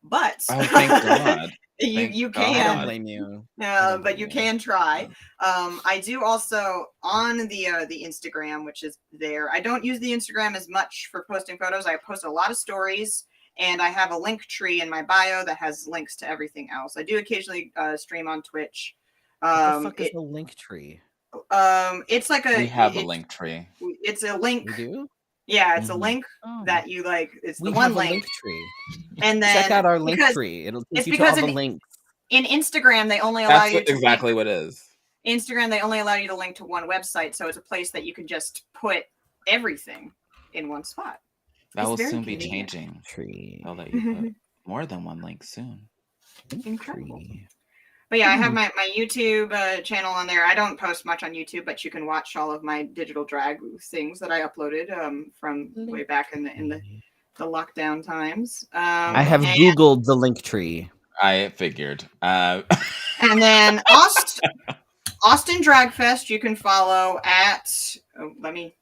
but thank God. you can. I don't blame you. But you can try. I do also on the Instagram, which is there. I don't use the Instagram as much for posting photos. I post a lot of stories, and I have a link tree in my bio that has links to everything else. I do occasionally stream on Twitch. What the fuck is a link tree? It's like we have a link tree. It's a link. We do? Yeah, it's a link that you like. It's the one link tree. And then check out our link tree. It'll take you to all the links. In Instagram, they only allow you to exactly what it is. Instagram, they only allow you to link to one website, so it's a place that you can just put everything in one spot. That will soon be changing. I'll let you put more than one link soon. Incredible. But yeah, I have my YouTube channel on there. I don't post much on YouTube, but you can watch all of my digital drag things that I uploaded from way back in the lockdown times. I have Googled the link tree. I figured. And then Austin Drag Fest, you can follow at. Let me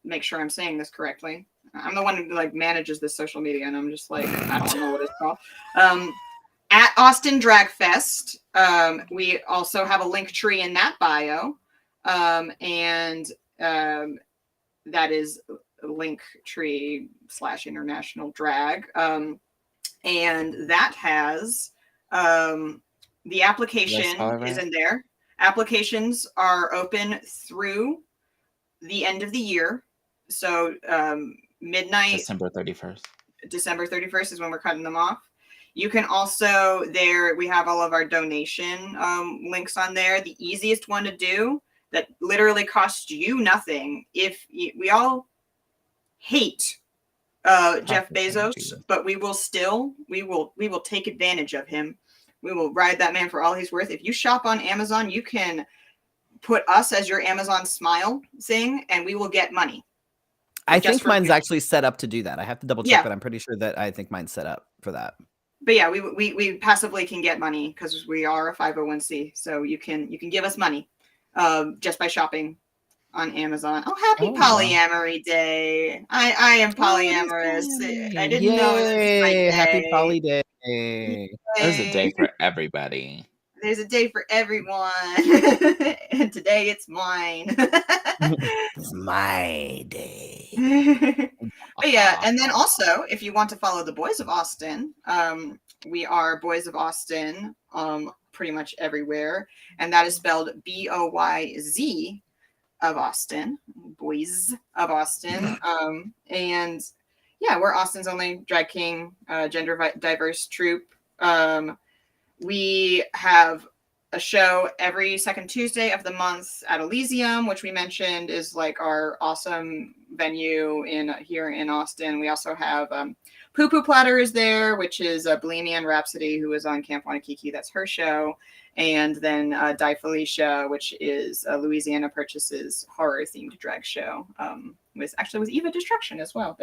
make sure I'm saying this correctly. I'm the one who like manages this social media, and I'm just like, I don't know what it's called. At Austin Drag Fest, we also have a link tree in that bio, and that is Linktree/international drag, and that has the application is in there. Applications are open through the end of the year, so midnight. December 31st. December 31st is when we're cutting them off. You can also we have all of our donation links on there. The easiest one to do that literally costs you nothing. We all hate Jeff Bezos, but we will take advantage of him. We will ride that man for all he's worth. If you shop on Amazon, you can put us as your Amazon Smile thing, and we will get money. I think mine's actually set up to do that. I have to double check, but I'm pretty sure that I think mine's set up for that. But yeah, we passively can get money because we are a 501c. So you can give us money just by shopping on Amazon. Oh, happy polyamory day. I am polyamorous. I didn't know it was my day. Happy poly day. There's a day for everybody. There's a day for everyone. And today it's mine. It's my day. But yeah, and then also, if you want to follow the Boys of Austin, we are Boys of Austin pretty much everywhere. And that is spelled BOYZ of Austin, Boys of Austin. And yeah, we're Austin's only drag king, gender diverse troupe. We have a show every second Tuesday of the month at Elysium, which we mentioned is like our awesome venue here in Austin. We also have Poo Poo Platter is there, which is Bohemian Rhapsody, who is on Camp Wanakiki. That's her show. And then Die Felicia, which is Louisiana Purchase's horror-themed drag show. With Eva Destruction as well.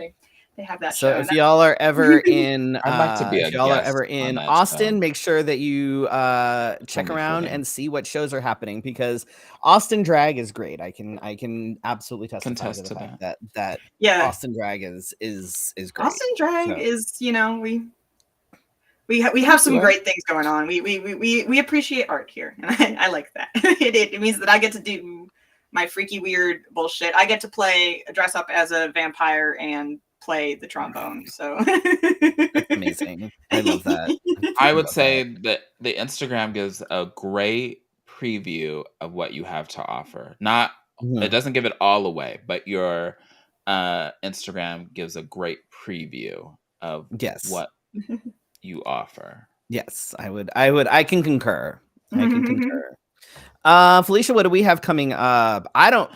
They have that So show. if y'all are ever in, I'd like to be a if y'all are guest ever on in that Austin, show. make sure that you check Only around fitting. and see what shows are happening, because Austin drag is great. I can absolutely testify to Contest the to fact that. that Yeah, Austin drag is great. Austin drag So- is, we have some Do it. great things going on. We appreciate art here, and I like that. It means that I get to do my freaky weird bullshit. I get to dress up as a vampire and play the trombone. So That's amazing. I love that. I would say that the Instagram gives a great preview of what you have to offer. Not Mhm. It doesn't give it all away, but your Instagram gives a great preview of Yes. what you offer. Yes, I can concur. Felicia, what do we have coming up?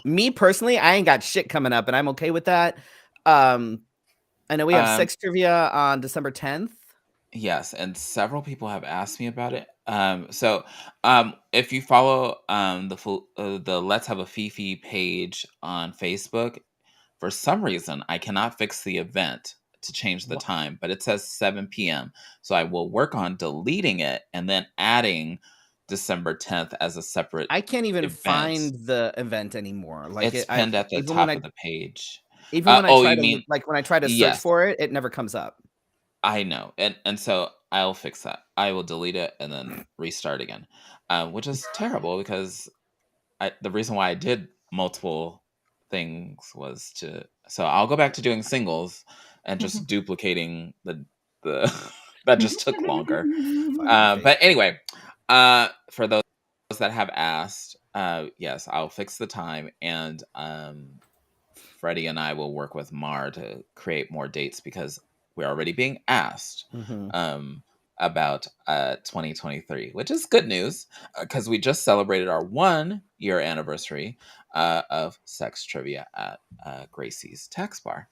Me personally, I ain't got shit coming up, and I'm okay with that. I know we have sex trivia on December 10th. Yes, and several people have asked me about it. So if you follow the Let's Have a Fefe page on Facebook, for some reason I cannot fix the event to change the time, but it says 7 p.m. So I will work on deleting it and then adding December 10th as a separate. I can't even event. find the event anymore. Like It's pinned at the top of the page. Even when I try you to mean when I try to search yes. for it, it never comes up. I know, and so I'll fix that. I will delete it and then restart again, which is terrible because the reason why I did multiple things was so I'll go back to doing singles and just duplicating the that just took longer. But anyway, for those that have asked, yes, I'll fix the time, and Freddie and I will work with Mar to create more dates because we're already being asked about 2023, which is good news because we just celebrated our 1-year anniversary of sex trivia at Gracie's Tax Bar.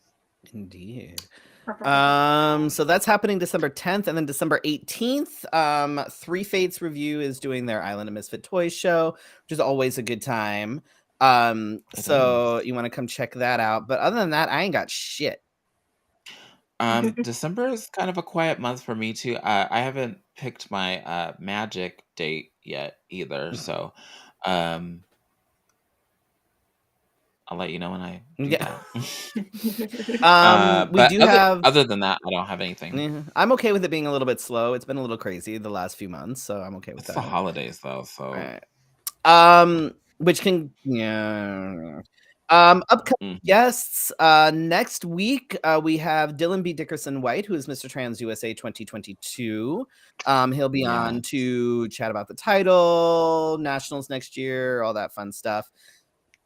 Indeed. So that's happening December 10th, and then December 18th, Three Fates Review is doing their Island of Misfit Toys show, which is always a good time. So you want to come check that out. But other than that, I ain't got shit. December is kind of a quiet month for me too. I haven't picked my magic date yet either, so I'll let you know when I do that. We do have. Other than that, I don't have anything. I'm okay with it being a little bit slow. It's been a little crazy the last few months, so I'm okay with It's that. the holidays though, so. Right. Which can upcoming guests next week we have Dylan B. Dickerson White, who is Mr. Trans USA 2022. He'll be on to chat about the title, nationals next year, all that fun stuff.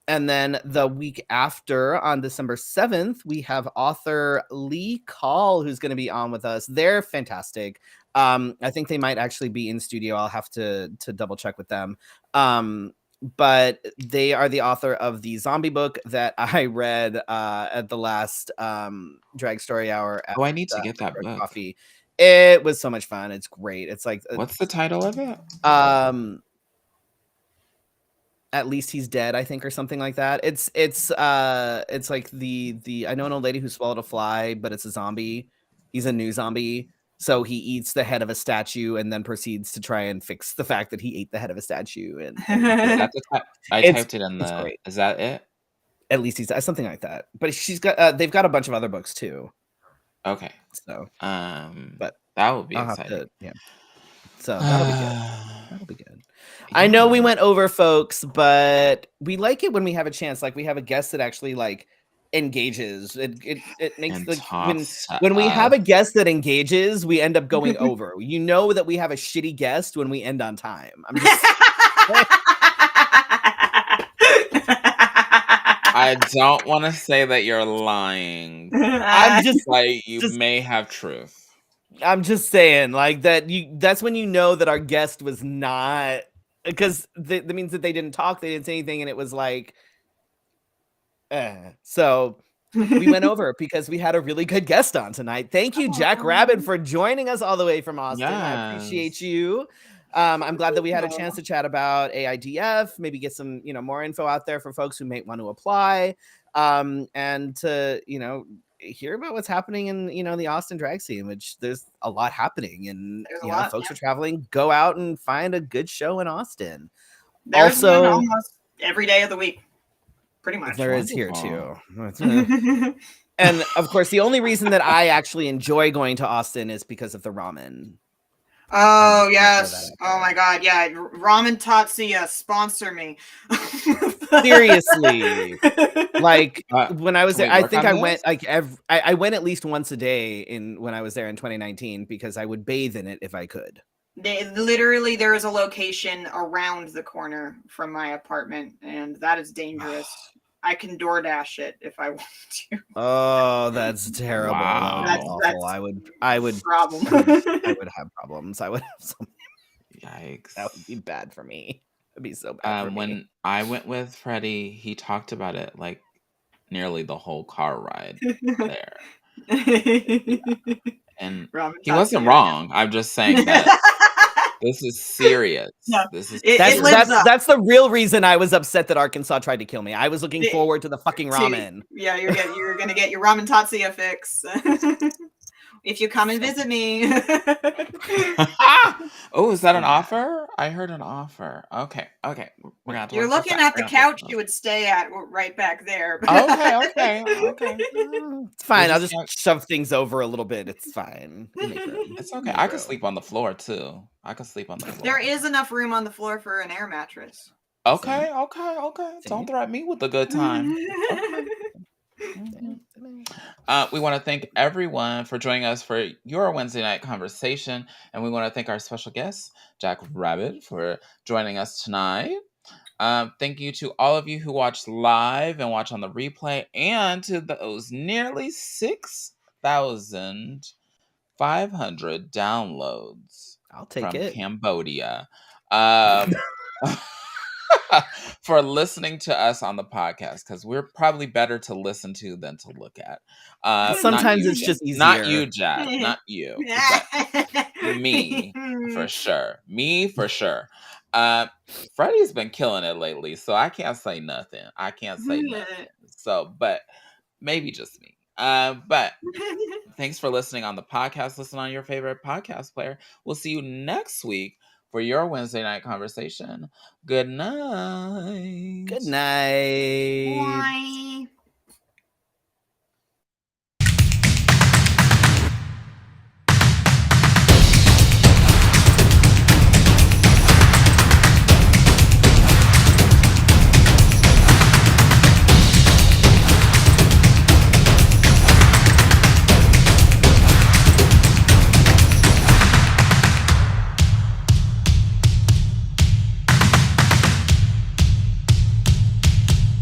And then the week after, on December 7th, we have author Lee Call, who's going to be on with us. They're fantastic. I think they might actually be in studio. I'll have to double check with them. But they are the author of the zombie book that I read at the last Drag Story Hour. I need to get that book. Coffee. It was so much fun. It's great. It's like, what's the title of it? At Least He's Dead, I think, or something like that. It's like the I know an old lady who swallowed a fly, but it's a zombie. He's a new zombie. So he eats the head of a statue and then proceeds to try and fix the fact that he ate the head of a statue. And I typed it in the. Is that it? At Least He's Dead, something like that. But she's got they've got a bunch of other books too. Okay. So but that would be exciting. So that'll be good. That'll be good. I know we Yeah. went over, folks, but we like it when we have a chance. Like we have a guest that actually like engages. It makes And like talks to when we have us. a guest that engages, we end up going over. You know that we have a shitty guest when we end on time. I'm just I don't want to say that you're lying, I'm just but you may have truth. I'm just saying, like that's when you know that our guest was not, because that means that they didn't talk, they didn't say anything, and it was like so we went over because we had a really good guest on tonight. Thank you, Jack Rabid, for joining us all the way from Austin. I appreciate Yes. you. I'm glad that we had a chance to chat about AIDF, maybe get some, more info out there for folks who may want to apply, and to, hear about what's happening in, the Austin drag scene, which there's a lot happening, and There's a lot, folks are traveling. Go out and find a good show in Austin. There's Also, one almost every day of the week. Pretty much. There is here too. And of course, the only reason that I actually enjoy going to Austin is because of the ramen. Oh yes! Oh my god! Yeah, Ramen Tatsuya, sponsor me. Seriously, like when I was there, I think I went this? like I went at least once a day when I was there in 2019 because I would bathe in it if I could. Literally, there is a location around the corner from my apartment, and that is dangerous. I can DoorDash it if I want to. Oh, that's terrible. Wow. That's awful. I would problem. I would have problems. I would have some. Yikes. That would be bad for me. It'd be so bad for me. When I went with Freddie, he talked about it like nearly the whole car ride there. Yeah. And he wasn't wrong. I'm just saying that this is serious. No, this is that's the real reason I was upset that Arkansas tried to kill me. I was looking forward to the fucking ramen. Yeah, you're gonna get your Ramen Tatsuya fix. If you come and visit me. Oh, is that an offer? I heard an offer. Okay. We're gonna You're looking at the couch you would stay at right back there. Okay. It's fine. I'll just shove things over a little bit. It's fine. It's okay. I could sleep on the floor too. I could sleep on the floor. There is enough room on the floor for an air mattress. Okay. Don't threaten me with a good time. We want to thank everyone for joining us for your Wednesday night conversation, and we want to thank our special guest, Jack Rabid, for joining us tonight. Thank you to all of you who watched live and watch on the replay, and to those nearly 6,500 downloads. I'll take from it. Cambodia. For listening to us on the podcast, because we're probably better to listen to than to look at. Sometimes it's just easier. Not you, Jack. Not you. But me, for sure. Freddie's been killing it lately, so I can't say nothing. So, but maybe just me. But thanks for listening on the podcast. Listen on your favorite podcast player. We'll see you next week for your Wednesday night conversation. Good night. Good night. Bye.